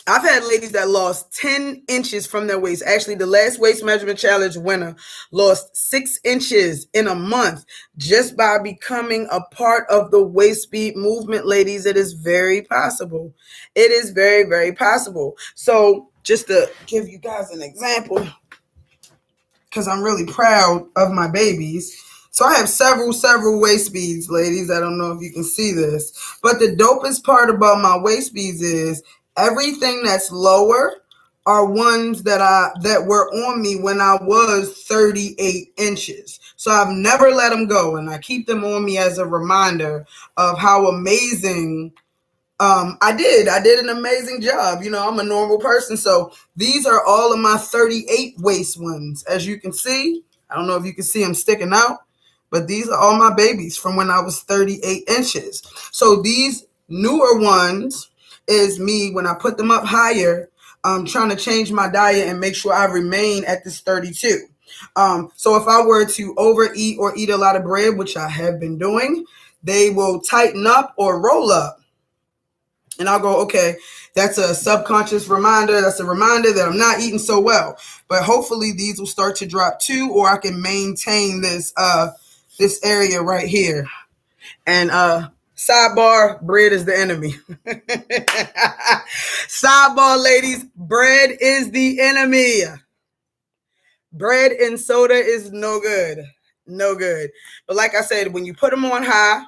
S1: I've had ladies that lost 10 inches from their waist. Actually, the last waist measurement challenge winner lost 6 inches in a month just by becoming a part of the waist bead movement, ladies. It is very possible. It is very, very possible. So just to give you guys an example, because I'm really proud of my babies. So I have several waist beads, ladies. I don't know if you can see this, but the dopest part about my waist beads is everything that's lower are ones that were on me when I was 38 inches. So I've never let them go, and I keep them on me as a reminder of how amazing I did an amazing job. You know, I'm a normal person. So these are all of my 38 waist ones. As you can see, I don't know if you can see them sticking out, but these are all my babies from when I was 38 inches. So these newer ones is me when I put them up higher, trying to change my diet and make sure I remain at this 32. So if I were to overeat or eat a lot of bread, which I have been doing, they will tighten up or roll up. And I'll go, okay, that's a subconscious reminder. That's a reminder that I'm not eating so well. But hopefully these will start to drop too, or I can maintain this this area right here. And sidebar, bread is the enemy. Sidebar, ladies, bread is the enemy. Bread and soda is no good. No good. But like I said, when you put them on high,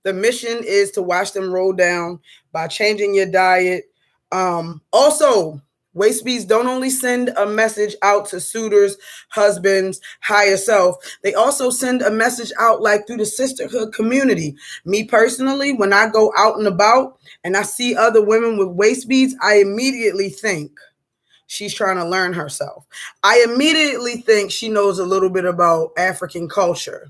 S1: the mission is to watch them roll down by changing your diet. Also, waist beads don't only send a message out to suitors, husbands, higher self. They also send a message out like through the sisterhood community. Me personally, when I go out and about and I see other women with waist beads, I immediately think she's trying to learn herself. I immediately think she knows a little bit about African culture.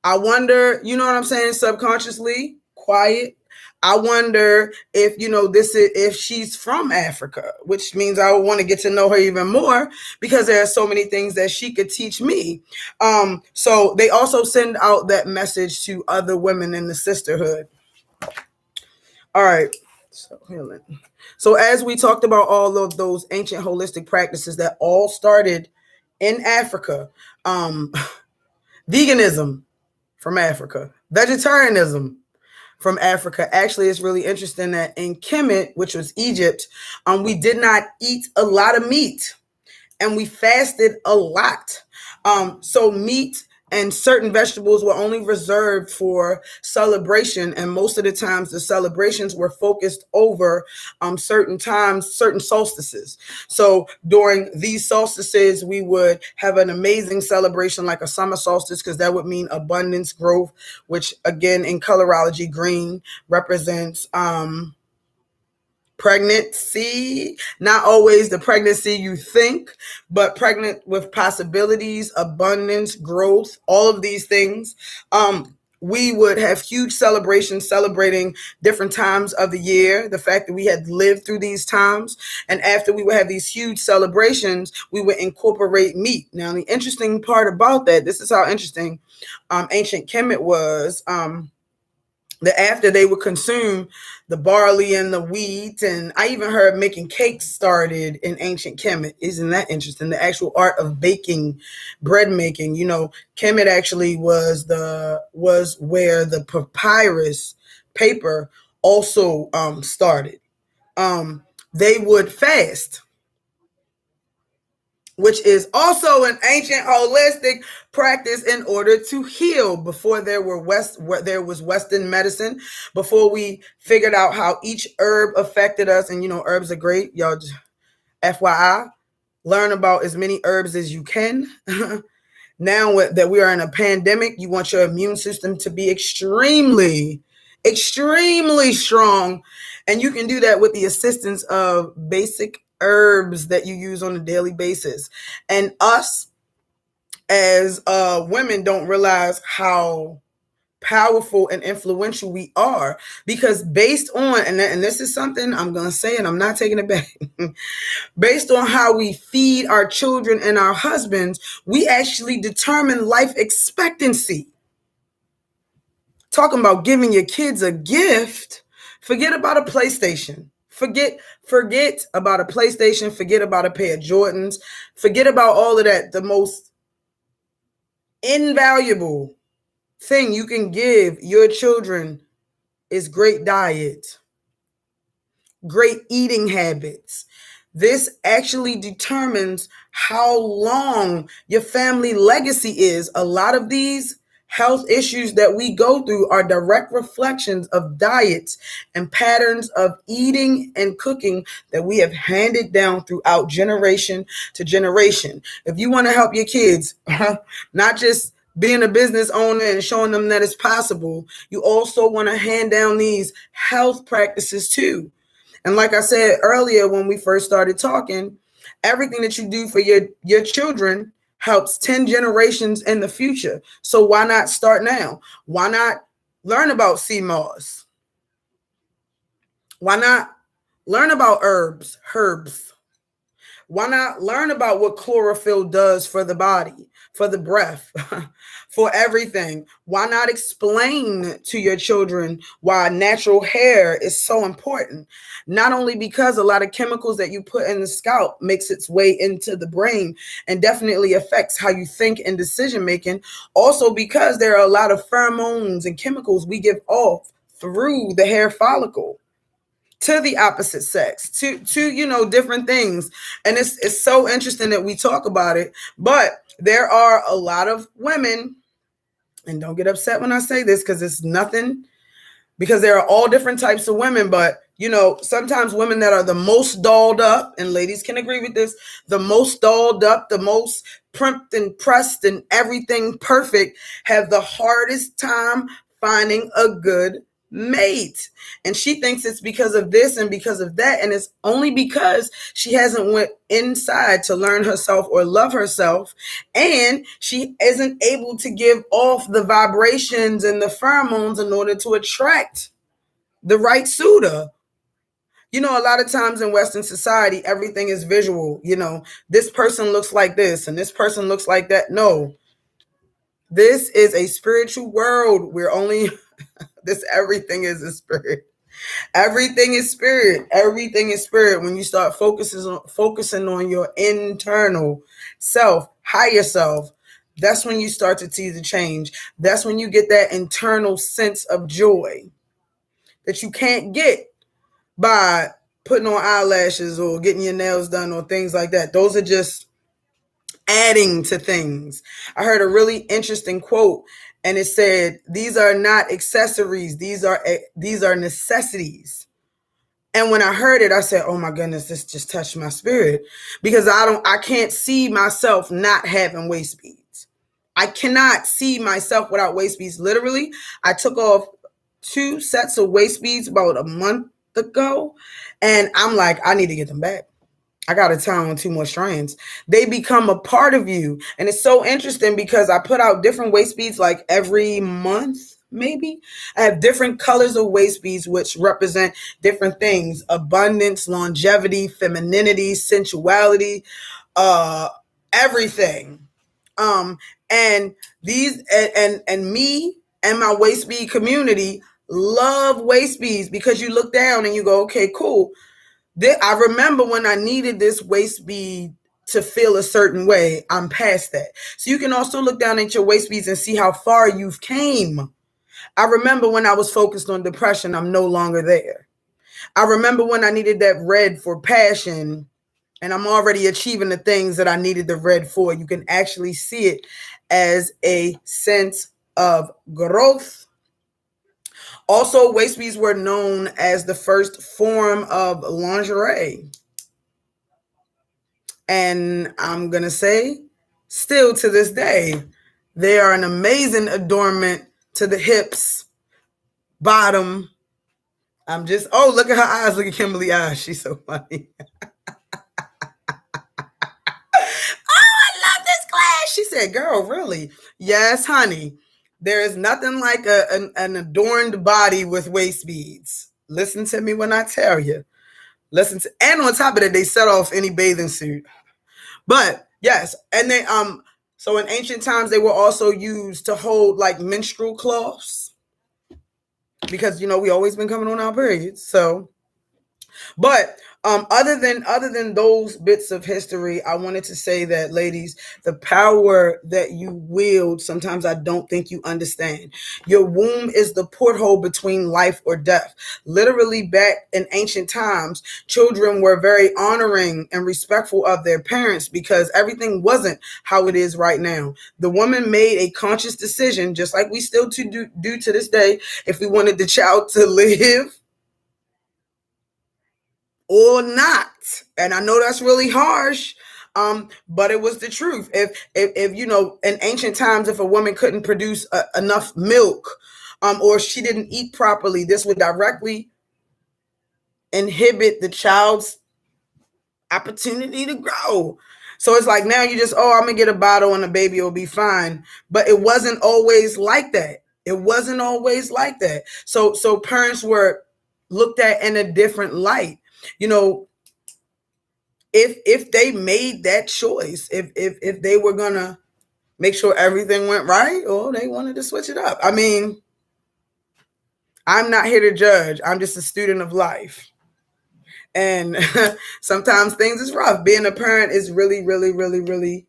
S1: I wonder, you know what I'm saying, subconsciously, quiet. I wonder if, this is, if she's from Africa, which means I would want to get to know her even more, because there are so many things that she could teach me. So they also send out that message to other women in the sisterhood. All right. So as we talked about all of those ancient holistic practices that all started in Africa, veganism from Africa, vegetarianism from Africa. Actually, it's really interesting that in Kemet, which was Egypt, we did not eat a lot of meat, and we fasted a lot. So meat and certain vegetables were only reserved for celebration, and most of the times the celebrations were focused over certain times, certain solstices. So during these solstices, we would have an amazing celebration like a summer solstice, because that would mean abundance, growth, which again in colorology, green represents pregnancy, not always the pregnancy you think, but pregnant with possibilities, abundance, growth, all of these things. we would have huge celebrations celebrating different times of the year, the fact that we had lived through these times. And after we would have these huge celebrations, we would incorporate meat. Now, the interesting part about that, this is how interesting ancient Kemet was. That after they would consume the barley and the wheat, and I even heard making cakes started in ancient Kemet. Isn't that interesting? The actual art of baking, bread making. Kemet actually was where the papyrus paper also started. They would fast, which is also an ancient holistic practice in order to heal. Before there was Western medicine, before we figured out how each herb affected us, and herbs are great, y'all. Just FYI, learn about as many herbs as you can. Now that we are in a pandemic, you want your immune system to be extremely, extremely strong, and you can do that with the assistance of basic herbs that you use on a daily basis. And us as women don't realize how powerful and influential we are, because based on, and this is something I'm going to say, and I'm not taking it back, based on how we feed our children and our husbands, we actually determine life expectancy. Talking about giving your kids a gift, forget about a PlayStation. Forget about a PlayStation. Forget about a pair of Jordans. Forget about all of that. The most invaluable thing you can give your children is great diet, great eating habits. This actually determines how long your family legacy is. A lot of these health issues that we go through are direct reflections of diets and patterns of eating and cooking that we have handed down throughout generation to generation. If you want to help your kids, not just being a business owner and showing them that it's possible, you also want to hand down these health practices too. And like I said earlier when we first started talking, everything that you do for your children helps 10 generations in the future. So why not start now? Why not learn about sea moss? Why not learn about herbs? Why not learn about what chlorophyll does for the body, for the breath, for everything? Why not explain to your children why natural hair is so important? Not only because a lot of chemicals that you put in the scalp makes its way into the brain and definitely affects how you think and decision making, also because there are a lot of pheromones and chemicals we give off through the hair follicle to the opposite sex, to different things. And it's so interesting that we talk about it, but there are a lot of women, and don't get upset when I say this because it's nothing, because there are all different types of women, but sometimes women that are the most dolled up, and ladies can agree with this, the most dolled up, the most primped and pressed and everything perfect, have the hardest time finding a good mate. And she thinks it's because of this and because of that, and it's only because she hasn't went inside to learn herself or love herself, and she isn't able to give off the vibrations and the pheromones in order to attract the right suitor. A lot of times in Western society, everything is visual. This person looks like this and this person looks like that. No, this is a spiritual world. We're only everything is a spirit. Everything is spirit. Everything is spirit. When you start focusing on your internal self, higher self, that's when you start to see the change. That's when you get that internal sense of joy that you can't get by putting on eyelashes or getting your nails done or things like that. Those are just adding to things. I heard a really interesting quote, and it said, "These are not accessories. These are necessities." And when I heard it, I said, "Oh my goodness, this just touched my spirit," because I can't see myself not having waist beads. I cannot see myself without waist beads. Literally, I took off 2 sets of waist beads about a month ago, and I'm like, I need to get them back. I got to tie on 2 more strands. They become a part of you. And it's so interesting because I put out different waist beads like every month, maybe. I have different colors of waist beads, which represent different things: abundance, longevity, femininity, sensuality, uh, everything. Um, and these and me and my waist bead community love waist beads because you look down and you go, okay, cool. I remember when I needed this waist bead to feel a certain way. I'm past that. So you can also look down at your waist beads and see how far you've came. I remember when I was focused on depression, I'm no longer there. I remember when I needed that red for passion, and I'm already achieving the things that I needed the red for. You can actually see it as a sense of growth. Also, waist beads were known as the first form of lingerie. And I'm going to say, still to this day, they are an amazing adornment to the hips, bottom. Look at her eyes. Look at Kimberly's eyes. She's so funny. I love this class. She said, girl, really? Yes, honey. There is nothing like an adorned body with waist beads. Listen to me when I tell you. And on top of that, they set off any bathing suit. But yes, and they so in ancient times they were also used to hold like menstrual cloths because we always been coming on our periods. So, but other than those bits of history, I wanted to say that, ladies, the power that you wield, sometimes I don't think you understand. Your womb is the porthole between life or death. Literally, back in ancient times, children were very honoring and respectful of their parents because everything wasn't how it is right now. The woman made a conscious decision, just like we still do to this day, if we wanted the child to live or not. And I know that's really harsh, but it was the truth. If in ancient times, if a woman couldn't produce enough milk, or she didn't eat properly, this would directly inhibit the child's opportunity to grow. So it's like now you just, I'm gonna get a bottle and the baby will be fine. But it wasn't always like that. It wasn't always like that. So parents were looked at in a different light. If they made that choice, if they were gonna make sure everything went right, or they wanted to switch it up. I mean, I'm not here to judge. I'm just a student of life. And sometimes things is rough. Being a parent is really, really, really, really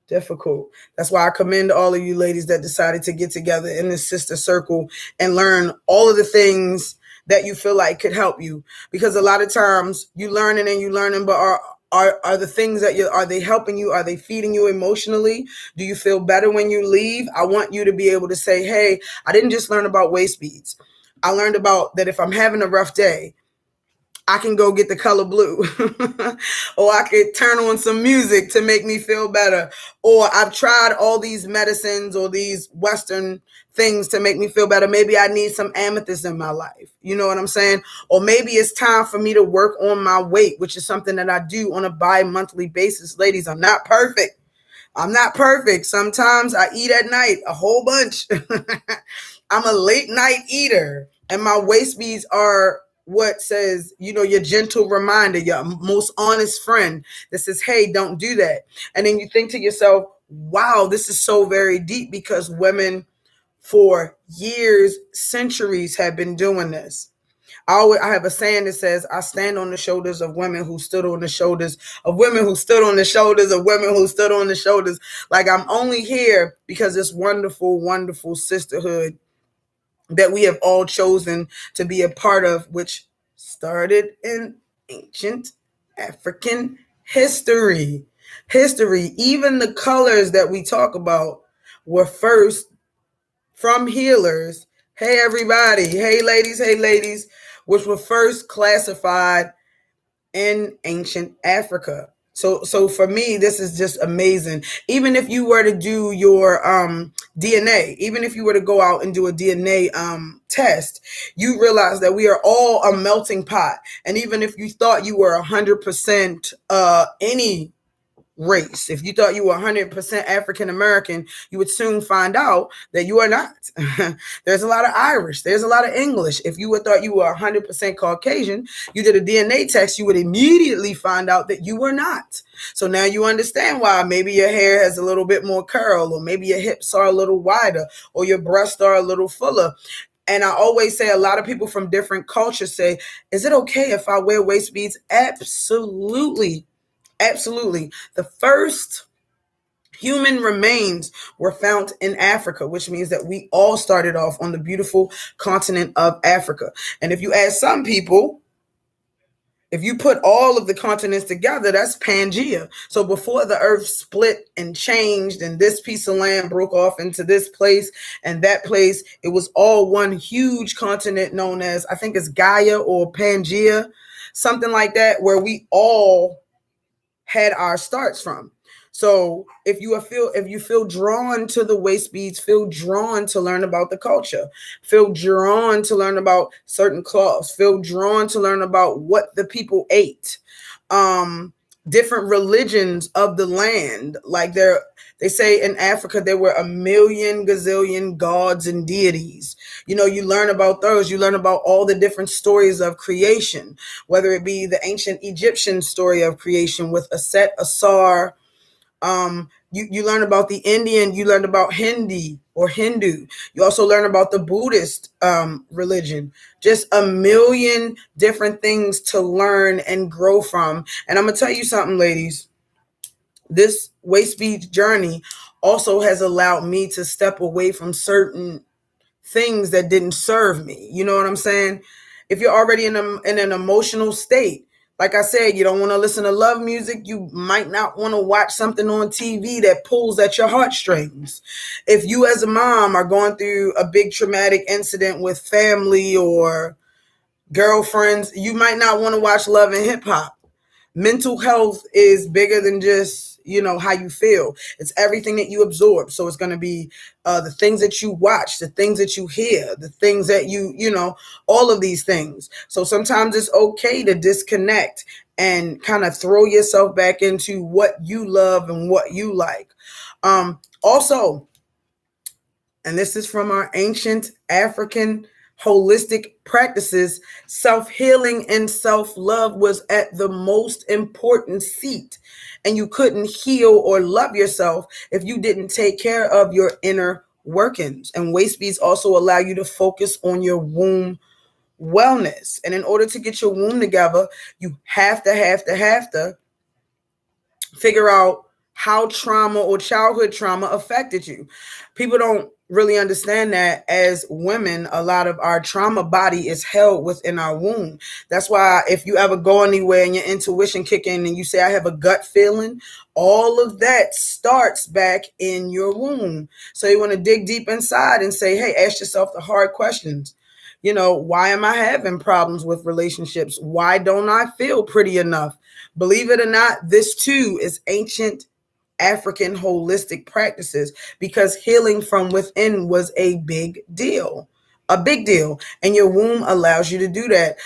S1: difficult. That's why I commend all of you ladies that decided to get together in this sister circle and learn all of the things that you feel like could help you. Because a lot of times you learning, but are the things that are they helping you? Are they feeding you emotionally? Do you feel better when you leave? I want you to be able to say, hey, I didn't just learn about waist beads. I learned about that if I'm having a rough day, I can go get the color blue or I could turn on some music to make me feel better. Or I've tried all these medicines or these Western things to make me feel better. Maybe I need some amethyst in my life. You know what I'm saying? Or maybe it's time for me to work on my weight, which is something that I do on a bi-monthly basis. Ladies, I'm not perfect. Sometimes I eat at night a whole bunch. I'm a late night eater, and my waist beads are what says, your gentle reminder, your most honest friend that says, hey, don't do that. And then you think to yourself, wow, this is so very deep, because women for years, centuries have been doing this. I have a saying that says, I stand on the shoulders of women who stood on the shoulders of women who stood on the shoulders of women who stood on the shoulders. Like, I'm only here because this wonderful, wonderful sisterhood that we have all chosen to be a part of, which started in ancient African history. Even the colors that we talk about were first from healers. Hey, everybody. Hey, ladies, which were first classified in ancient Africa. So for me, this is just amazing. Even if you were to do your DNA, even if you were to go out and do a DNA test, you realize that we are all a melting pot. And even if you thought you were 100% any race. If you thought you were 100% African American, you would soon find out that you are not. There's a lot of Irish. There's a lot of English. If you would thought you were 100% Caucasian, you did a DNA test, you would immediately find out that you were not. So now you understand why maybe your hair has a little bit more curl, or maybe your hips are a little wider, or your breasts are a little fuller. And I always say, a lot of people from different cultures say, is it okay if I wear waist beads? Absolutely. Absolutely. The first human remains were found in Africa, which means that we all started off on the beautiful continent of Africa. And if you ask some people, if you put all of the continents together, that's Pangea. So before the earth split and changed and this piece of land broke off into this place and that place, it was all one huge continent known as, I think it's Gaia or Pangea, something like that, where we all had our starts from. So if you feel drawn to the waist beads, feel drawn to learn about the culture, feel drawn to learn about certain cloths, feel drawn to learn about what the people ate, different religions of the land. Like they say in Africa there were a million gazillion gods and deities. You learn about those. You learn about all the different stories of creation, whether it be the ancient Egyptian story of creation with Aset, Asar. You learn about the Indian, you learn about Hindi or Hindu. You also learn about the Buddhist religion. Just a million different things to learn and grow from. And I'm going to tell you something, ladies. This waist bead journey also has allowed me to step away from certain things that didn't serve me. You know what I'm saying? If you're already in an emotional state, like I said, you don't want to listen to love music. You might not want to watch something on TV that pulls at your heartstrings. If you as a mom are going through a big traumatic incident with family or girlfriends, you might not want to watch love and hip hop. Mental health is bigger than just how you feel. It's everything that you absorb. So it's going to be the things that you watch, the things that you hear, the things that all of these things. So sometimes it's okay to disconnect and kind of throw yourself back into what you love and what you like. Also, and this is from our ancient African holistic practices, self-healing and self-love was at the most important seat. And you couldn't heal or love yourself if you didn't take care of your inner workings. And waist beads also allow you to focus on your womb wellness. And in order to get your womb together, you have to figure out how trauma or childhood trauma affected you. People don't really understand that as women, a lot of our trauma body is held within our womb. That's why if you ever go anywhere and your intuition kick in and you say, I have a gut feeling, all of that starts back in your womb. So you want to dig deep inside and say, hey, ask yourself the hard questions. Why am I having problems with relationships? Why don't I feel pretty enough? Believe it or not, this too is ancient African holistic practices, because healing from within was a big deal. A big deal. And your womb allows you to do that.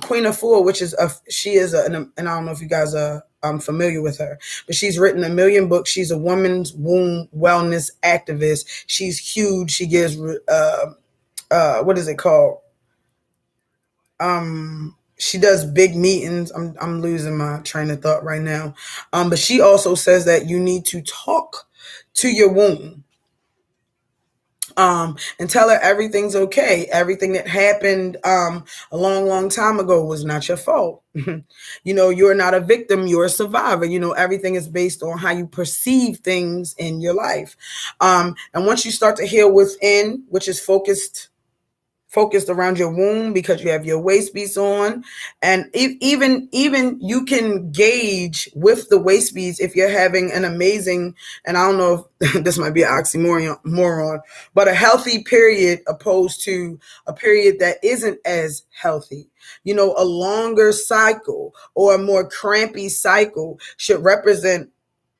S1: Queen Afua, which is and I don't know if you guys are familiar with her, but she's written a million books. She's a woman's womb wellness activist. She's huge. She gives what is it called? She does big meetings. I'm losing my train of thought right now. But she also says that you need to talk to your womb. And tell her everything's okay. Everything that happened a long time ago was not your fault. You're not a victim, you're a survivor. Everything is based on how you perceive things in your life. And once you start to heal within, which is focused around your womb, because you have your waist beads on, and even you can gauge with the waist beads if you're having an amazing, and I don't know if this might be an oxymoron, but a healthy period opposed to a period that isn't as healthy. A longer cycle or a more crampy cycle should represent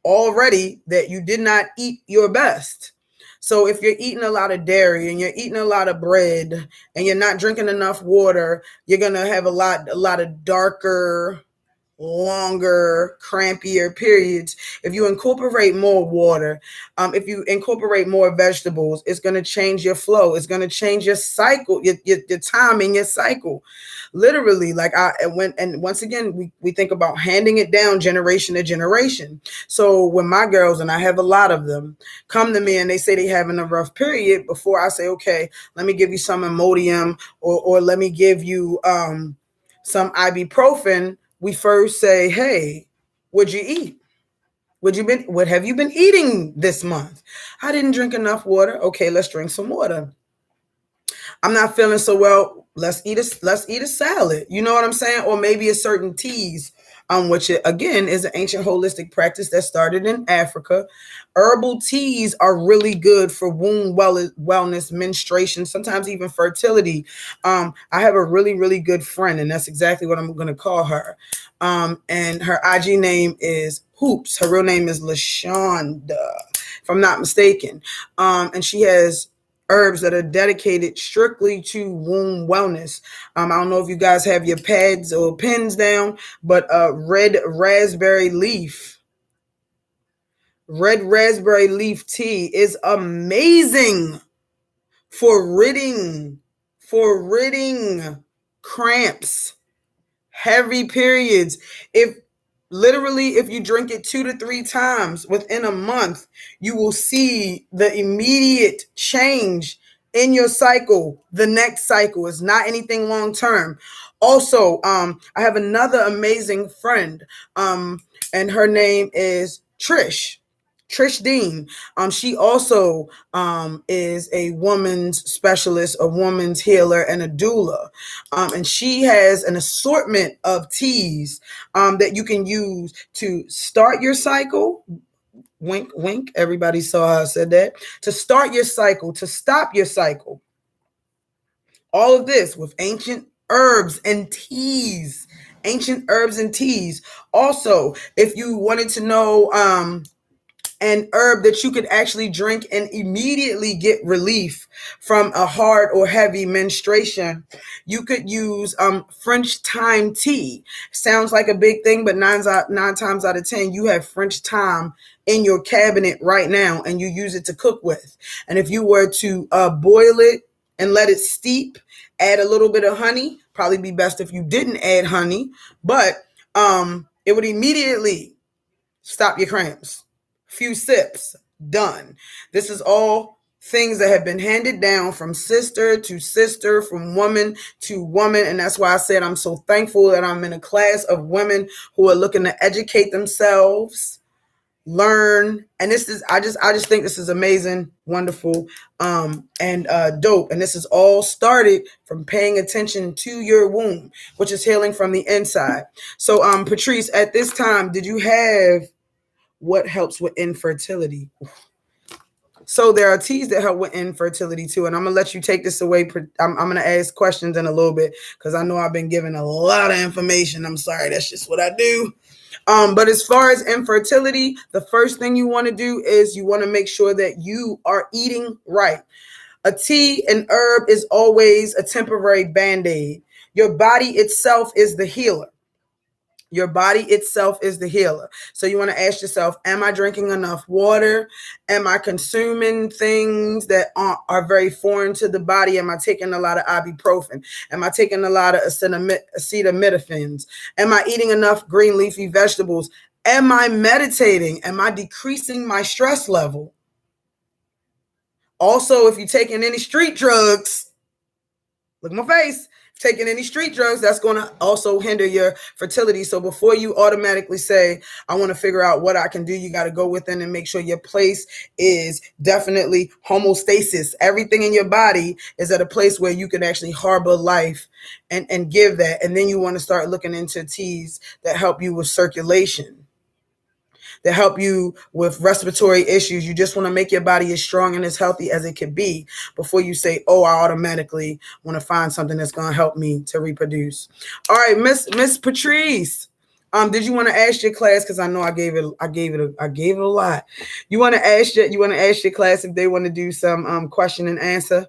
S1: already that you did not eat your best. So if you're eating a lot of dairy and you're eating a lot of bread and you're not drinking enough water, you're going to have a lot of darker longer, crampier periods. If you incorporate more water, if you incorporate more vegetables, it's going to change your flow. It's going to change your cycle, your timing, your cycle. Literally, like I went, and once again, we think about handing it down generation to generation. So when my girls, and I have a lot of them, come to me and they say they having a rough period, before I say, okay, let me give you some Imodium, or let me give you some ibuprofen, we first say, hey, what'd you eat? What have you been eating this month? I didn't drink enough water. Okay, let's drink some water. I'm not feeling so well. Let's eat a salad. You know what I'm saying? Or maybe a certain teas, which again is an ancient holistic practice that started in Africa. Herbal teas are really good for wellness, menstruation, sometimes even fertility. I have a really, really good friend, and that's exactly what I'm going to call her. And her IG name is Hoops. Her real name is LaShonda, if I'm not mistaken. And she has herbs that are dedicated strictly to womb wellness. I don't know if you guys have your pads or pens down, but red raspberry leaf tea is amazing for ridding cramps, heavy periods. If you drink it 2 to 3 times within a month, you will see the immediate change in your cycle. The next cycle is not anything long term. Also, I have another amazing friend, and her name is Trish Dean. She also is a woman's specialist, a woman's healer, and a doula. And she has an assortment of teas that you can use to start your cycle. Wink, wink. Everybody saw how I said that. To start your cycle, to stop your cycle. All of this with ancient herbs and teas. Ancient herbs and teas. Also, if you wanted to know an herb that you could actually drink and immediately get relief from a hard or heavy menstruation, you could use French thyme tea. Sounds like a big thing, but nine times out of 10, you have French thyme in your cabinet right now, and you use it to cook with. And if you were to boil it and let it steep, add a little bit of honey. Probably be best if you didn't add honey, but it would immediately stop your cramps. Few sips, done. This is all things that have been handed down from sister to sister, from woman to woman. And that's why I said I'm so thankful that I'm in a class of women who are looking to educate themselves, learn. And this is, I just think this is amazing, wonderful, and dope. And this is all started from paying attention to your womb, which is healing from the inside. So Patrice, at this time, did you have what helps with infertility? So there are teas that help with infertility too. And I'm going to let you take this away. I'm going to ask questions in a little bit because I know I've been giving a lot of information. I'm sorry. That's just what I do. But as far as infertility, the first thing you want to do is you want to make sure that you are eating right. A tea, an herb is always a temporary band-aid. Your body itself is the healer. Your body itself is the healer. So you want to ask yourself, am I drinking enough water? Am I consuming things that are very foreign to the body? Am I taking a lot of ibuprofen? Am I taking a lot of acetaminophen? Am I eating enough green leafy vegetables? Am I meditating? Am I decreasing my stress level? Also, if you're taking any street drugs, look at my face. Taking any street drugs, that's going to also hinder your fertility. So before you automatically say, I want to figure out what I can do, you got to go within and make sure your place is definitely homeostasis. Everything in your body is at a place where you can actually harbor life and give that. And then you want to start looking into teas that help you with circulation, that help you with respiratory issues. You just want to make your body as strong and as healthy as it could be before you say, oh, I automatically want to find something that's going to help me to reproduce. All right, Miss Patrice, did you want to ask your class? Because I know I gave it a lot. You want to ask your class if they want to do some question and answer?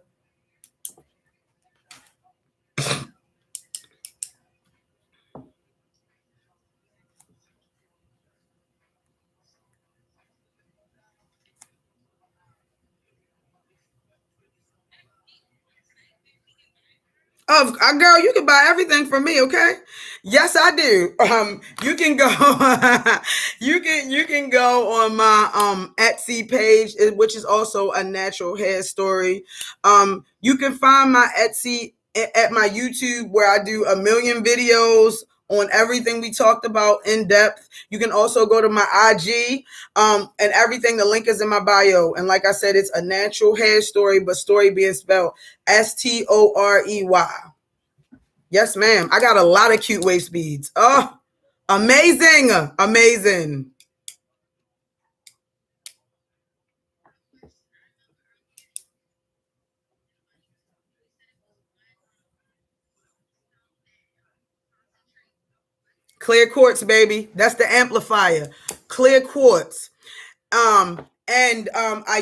S1: Girl, you can buy everything from me, okay? Yes, I do. You can go, you can go on my Etsy page, which is also a natural hair story. You can find my Etsy at my YouTube, where I do a million videos on everything we talked about in depth. You can also go to my IG, and everything. The link is in my bio. And like I said, it's a natural hair story, but story being spelled Storey. Yes, ma'am. I got a lot of cute waist beads. Oh, amazing. Amazing. Clear quartz, baby. That's the amplifier. Clear quartz. I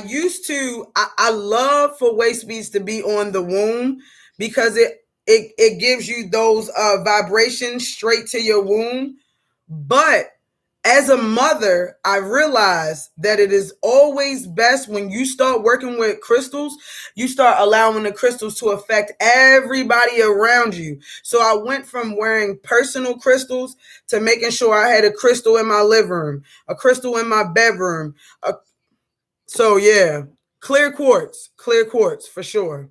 S1: used to, I love for waist beads to be on the womb, because it gives you those vibrations straight to your womb. But as a mother, I realized that it is always best when you start working with crystals, you start allowing the crystals to affect everybody around you. So I went from wearing personal crystals to making sure I had a crystal in my living room, a crystal in my bedroom. So yeah, clear quartz for sure.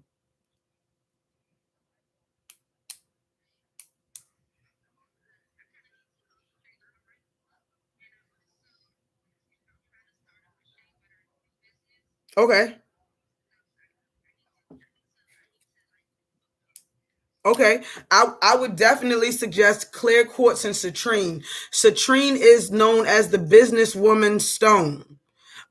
S1: Okay. Okay, I would definitely suggest clear quartz and citrine. Citrine is known as the businesswoman stone.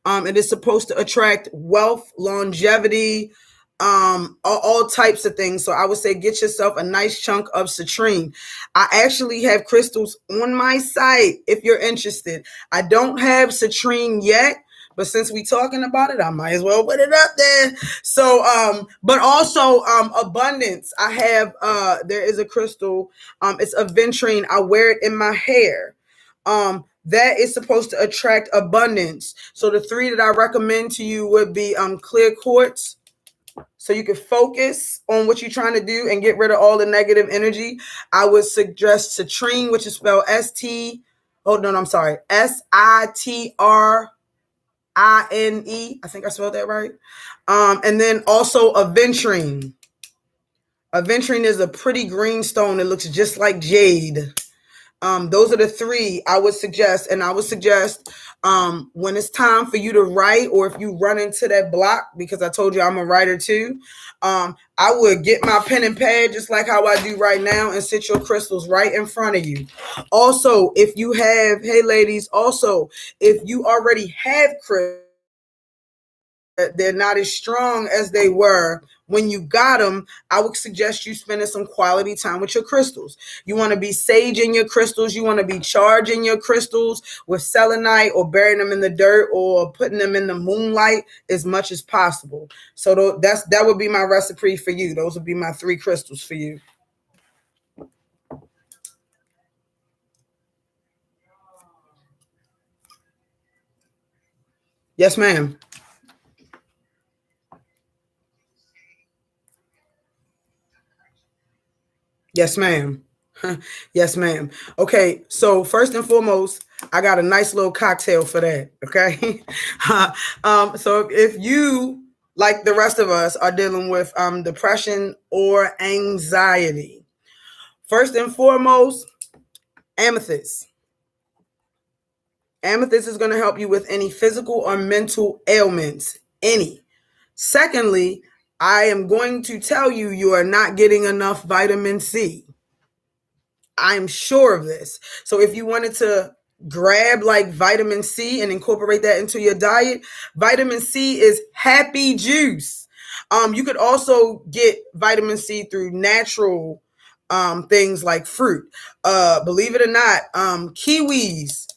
S1: It is supposed to attract wealth, longevity, all types of things. So I would say get yourself a nice chunk of citrine. I actually have crystals on my site if you're interested. I don't have citrine yet, but since we talking about it, I might as well put it up there. So, but also abundance. I have there is a crystal. It's a ventrine. I wear it in my hair. That is supposed to attract abundance. So the three that I recommend to you would be clear quartz, so you can focus on what you're trying to do and get rid of all the negative energy. I would suggest citrine, which is spelled S-T. Oh no, I'm sorry, Sitrine. I think I spelled that right. And then also aventurine. Aventurine is a pretty green stone that looks just like jade. Those are the three I would suggest. And I would suggest when it's time for you to write, or if you run into that block, because I told you I'm a writer too, I would get my pen and pad just like how I do right now and sit your crystals right in front of you. Also, if you have, hey ladies, also, if you already have crystals, they're not as strong as they were when you got them, I would suggest you spending some quality time with your crystals. You want to be saging your crystals. You want to be charging your crystals with selenite, or burying them in the dirt, or putting them in the moonlight as much as possible. So that would be my recipe for you. Those would be my three crystals for you. Yes, ma'am. Yes, ma'am. Yes, ma'am. Okay, so first and foremost, I got a nice little cocktail for that. Okay, so if you, like the rest of us, are dealing with depression or anxiety, first and foremost, amethyst. Amethyst is going to help you with any physical or mental ailments. Any. Secondly, I am going to tell you, you are not getting enough vitamin C. I'm sure of this. So if you wanted to grab like vitamin C and incorporate that into your diet, vitamin C is happy juice. You could also get vitamin C through natural things like fruit. Believe it or not, kiwis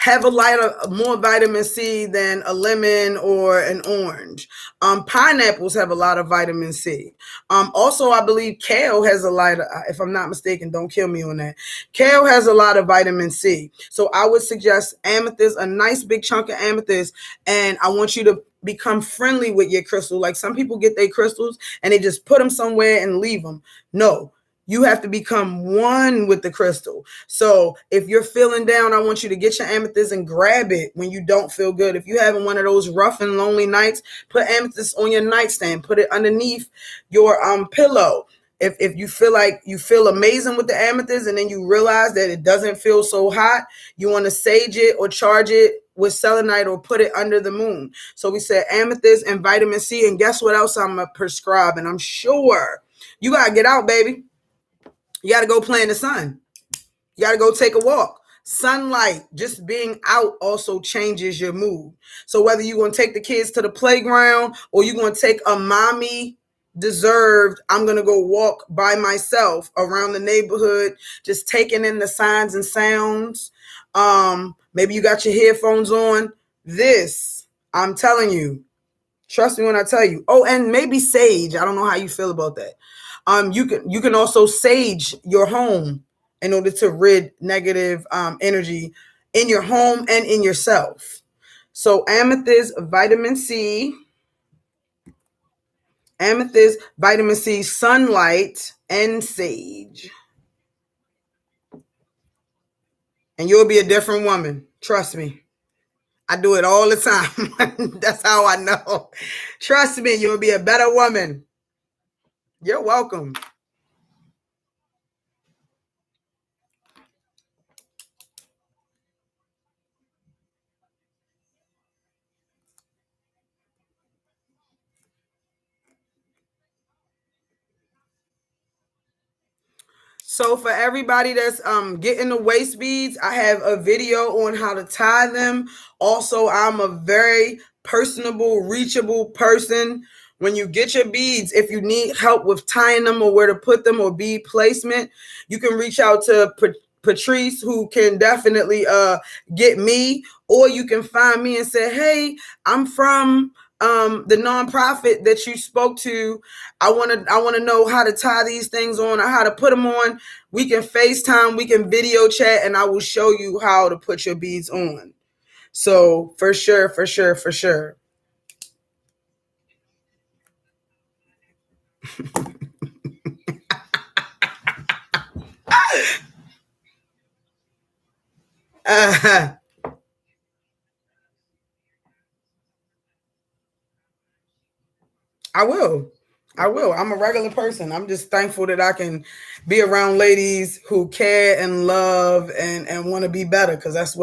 S1: have a lighter, more vitamin C than a lemon or an orange. Pineapples have a lot of vitamin C. Also, I believe kale has a lot of, if I'm not mistaken, don't kill me on that. Kale has a lot of vitamin C. So I would suggest amethyst, a nice big chunk of amethyst, and I want you to become friendly with your crystal. Like some people get their crystals and they just put them somewhere and leave them. No, you have to become one with the crystal. So if you're feeling down, I want you to get your amethyst and grab it when you don't feel good. If you're having one of those rough and lonely nights, put amethyst on your nightstand, put it underneath your pillow. If you feel like you feel amazing with the amethyst and then you realize that it doesn't feel so hot, you want to sage it or charge it with selenite or put it under the moon. So we said amethyst and vitamin C. And guess what else I'm going to prescribe? And I'm sure you got to get out, baby. You got to go play in the sun. You got to go take a walk. Sunlight, just being out also changes your mood. So whether you're going to take the kids to the playground or you're going to take a mommy deserved, I'm going to go walk by myself around the neighborhood, just taking in the signs and sounds. Maybe you got your headphones on. This, I'm telling you, trust me when I tell you. Oh, and maybe sage. I don't know how you feel about that. You can also sage your home in order to rid negative energy in your home and in yourself. So amethyst, vitamin C, sunlight, and sage. And you'll be a different woman. Trust me. I do it all the time. That's how I know. Trust me, you'll be a better woman. You're welcome. So for everybody that's getting the waist beads, I have a video on how to tie them. Also, I'm a very personable, reachable person. When you get your beads, if you need help with tying them or where to put them or bead placement, you can reach out to Patrice, who can definitely get me, or you can find me and say, hey, I'm from the nonprofit that you spoke to. I want to know how to tie these things on or how to put them on. We can FaceTime, we can video chat, and I will show you how to put your beads on. So for sure. I will. I'm a regular person. I'm just thankful that I can be around ladies who care and love and want to be better, because that's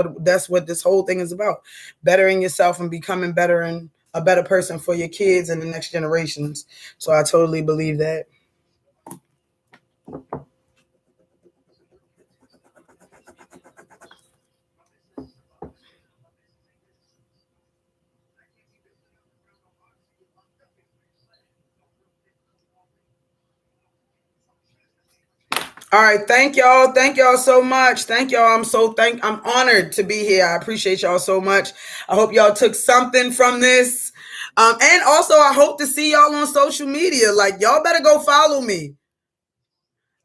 S1: what this whole thing is about. Bettering yourself and becoming better and a better person for your kids and the next generations. So I totally believe that. All right, thank y'all. Thank y'all so much. Thank y'all. I'm honored to be here. I appreciate y'all so much. I hope y'all took something from this. And also I hope to see y'all on social media. Like, y'all better go follow me.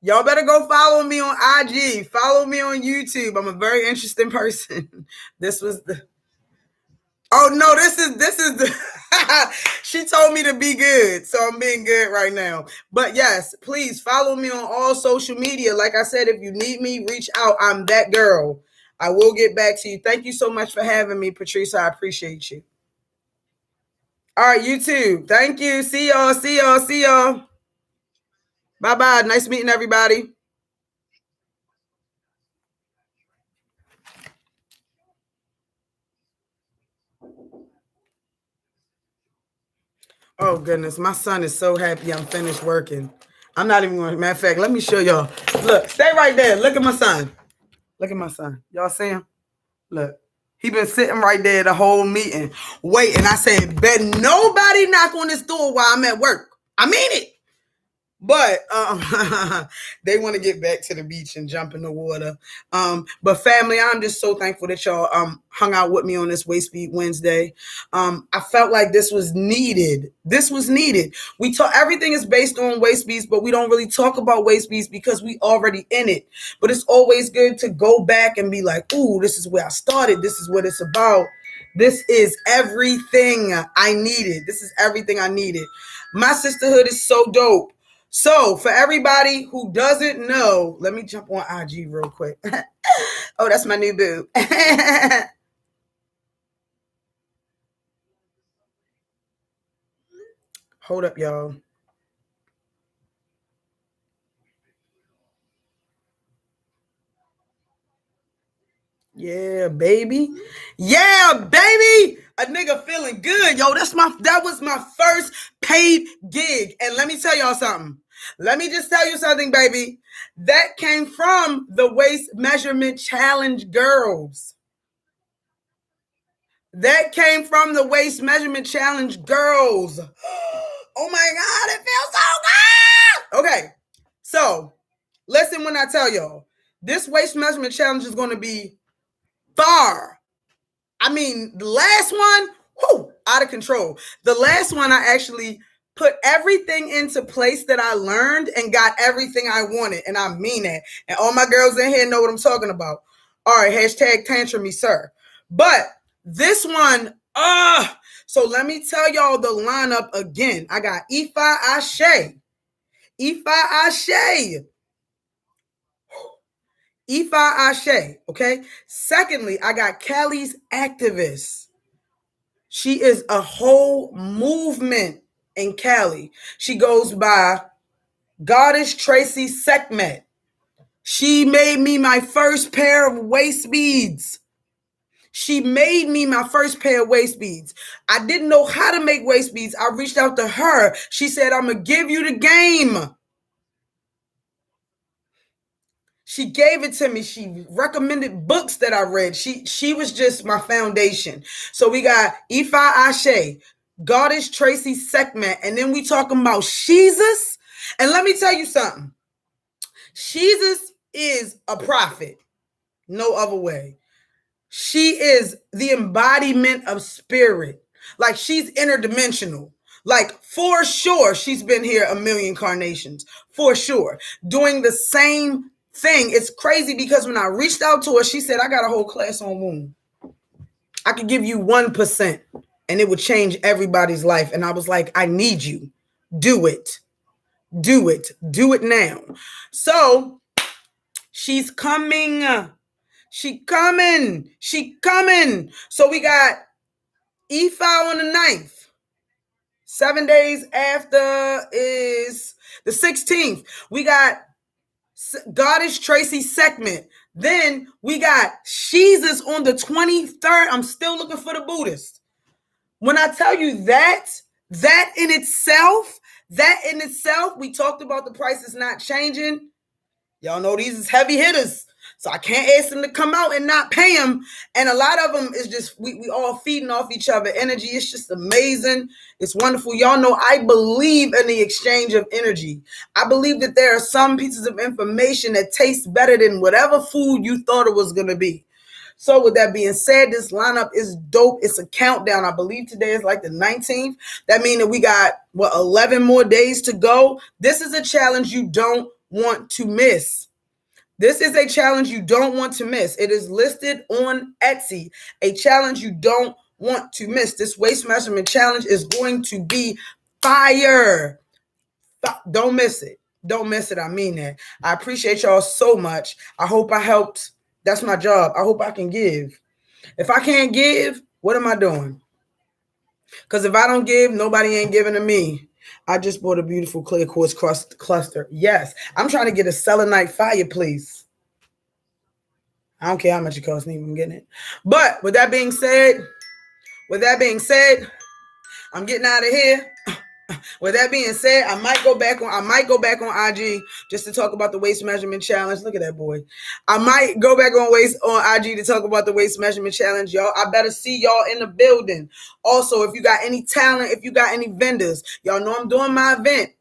S1: Y'all better go follow me on IG. Follow me on YouTube. I'm a very interesting person. This was the Oh no, this is the she told me to be good, so I'm being good right now. But yes, please follow me on all social media. Like I said, if you need me, reach out. I'm that girl. I will get back to you. Thank you so much for having me, Patrice. I appreciate you. All right, you too. Thank you. See y'all. See y'all. See y'all. Bye bye. Nice meeting everybody. Oh goodness, my son is so happy I'm finished working. I'm not even going. Matter of fact, let me show y'all. Look, stay right there. Look at my son. Look at my son. Y'all see him? Look, he been sitting right there the whole meeting, waiting. I said, bet nobody knock on this door while I'm at work. I mean it. But they want to get back to the beach and jump in the water. But family, I'm just so thankful that y'all hung out with me on this Waistbead Wednesday. I felt like this was needed. This was needed. We talk, everything is based on Waistbeads, but we don't really talk about Waistbeads because we already in it. But it's always good to go back and be like, ooh, this is where I started. This is what it's about. This is everything I needed. This is everything I needed. My sisterhood is so dope. So for everybody who doesn't know, let me jump on IG real quick. Oh, that's my new boo. Hold up, y'all. Yeah, baby. Yeah, baby. A nigga feeling good, yo. That was my first paid gig. And let me tell y'all something. Let me just tell you something, baby. That came from the waist measurement challenge girls. That came from the waist measurement challenge girls. Oh my God, it feels so good. Okay, so listen when I tell y'all, this waist measurement challenge is going to be far. I mean, the last one, whoo, out of control. The last one, I actually put everything into place that I learned and got everything I wanted. And I mean that. And all my girls in here know what I'm talking about. All right, hashtag tantrum me, sir. But this one, so let me tell y'all the lineup again. I got Ifa Ashe. Ifa Ashe. Ifa Ashe, okay? Secondly, I got Cali's Activist. She is a whole movement in Cali. She goes by Goddess Tracy Sekhmet. She made me my first pair of waist beads. She made me my first pair of waist beads. I didn't know how to make waist beads. I reached out to her. She said, I'm going to give you the game. She gave it to me. She recommended books that I read. She was just my foundation. So we got Ifa Ashe, Goddess Tracy Sekhmet, and then we talking about Jesus. And let me tell you something. Jesus is a prophet. No other way. She is the embodiment of spirit. Like she's interdimensional. Like for sure, she's been here a million incarnations. For sure. Doing the same thing. It's crazy because when I reached out to her, she said, I got a whole class on womb. I could give you 1% and it would change everybody's life. And I was like, I need you. Do it. Do it. Do it now. So she's coming. She coming. She coming. So we got Ifa on the 9th. 7 days after is the 16th. We got Goddess Tracy Sekhmet. Then we got Jesus on the 23rd. I'm still looking for the Buddhist. When I tell you that in itself, we talked about the prices not changing. Y'all know these is heavy hitters. So I can't ask them to come out and not pay them. And a lot of them is just, we all feeding off each other energy. It's just amazing. It's wonderful. Y'all know I believe in the exchange of energy. I believe that there are some pieces of information that taste better than whatever food you thought it was going to be. So with that being said, this lineup is dope. It's a countdown. I believe today is like the 19th. That means that we got, 11 more days to go. This is a challenge you don't want to miss. This is a challenge you don't want to miss. It is listed on Etsy, a challenge you don't want to miss. This waist measurement challenge is going to be fire. Don't miss it. Don't miss it. I mean that. I appreciate y'all so much. I hope I helped. That's my job. I hope I can give. If I can't give, what am I doing? Because if I don't give, nobody ain't giving to me. I just bought a beautiful clear quartz cluster. Yes, I'm trying to get a selenite fireplace. I don't care how much it costs me. I'm getting it. But with that being said, I'm getting out of here. With that being said, I might go back on IG just to talk about the waist measurement challenge. Look at that boy. I might go back on IG to talk about the waist measurement challenge, y'all. I better see y'all in the building. Also, if you got any talent, if you got any vendors, y'all know I'm doing my event.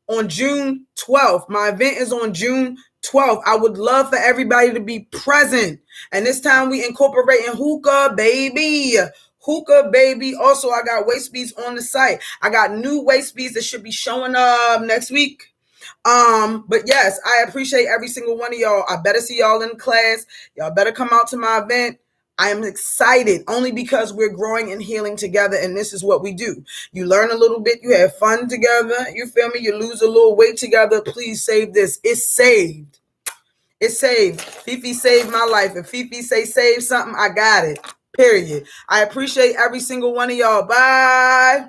S1: on June 12th. My event is on June 12th. I would love for everybody to be present. And this time we incorporating hookah, baby. Hookah, baby. Also, I got Waistbeads on the site. I got new Waistbeads that should be showing up next week. But yes, I appreciate every single one of y'all. I better see y'all in class. Y'all better come out to my event. I am excited only because we're growing and healing together, and this is what we do. You learn a little bit, you have fun together, you feel me? You lose a little weight together. Please save this. It's saved. It's saved. Fifi saved my life. If Fifi say save something, I got it. Period. I appreciate every single one of y'all. Bye.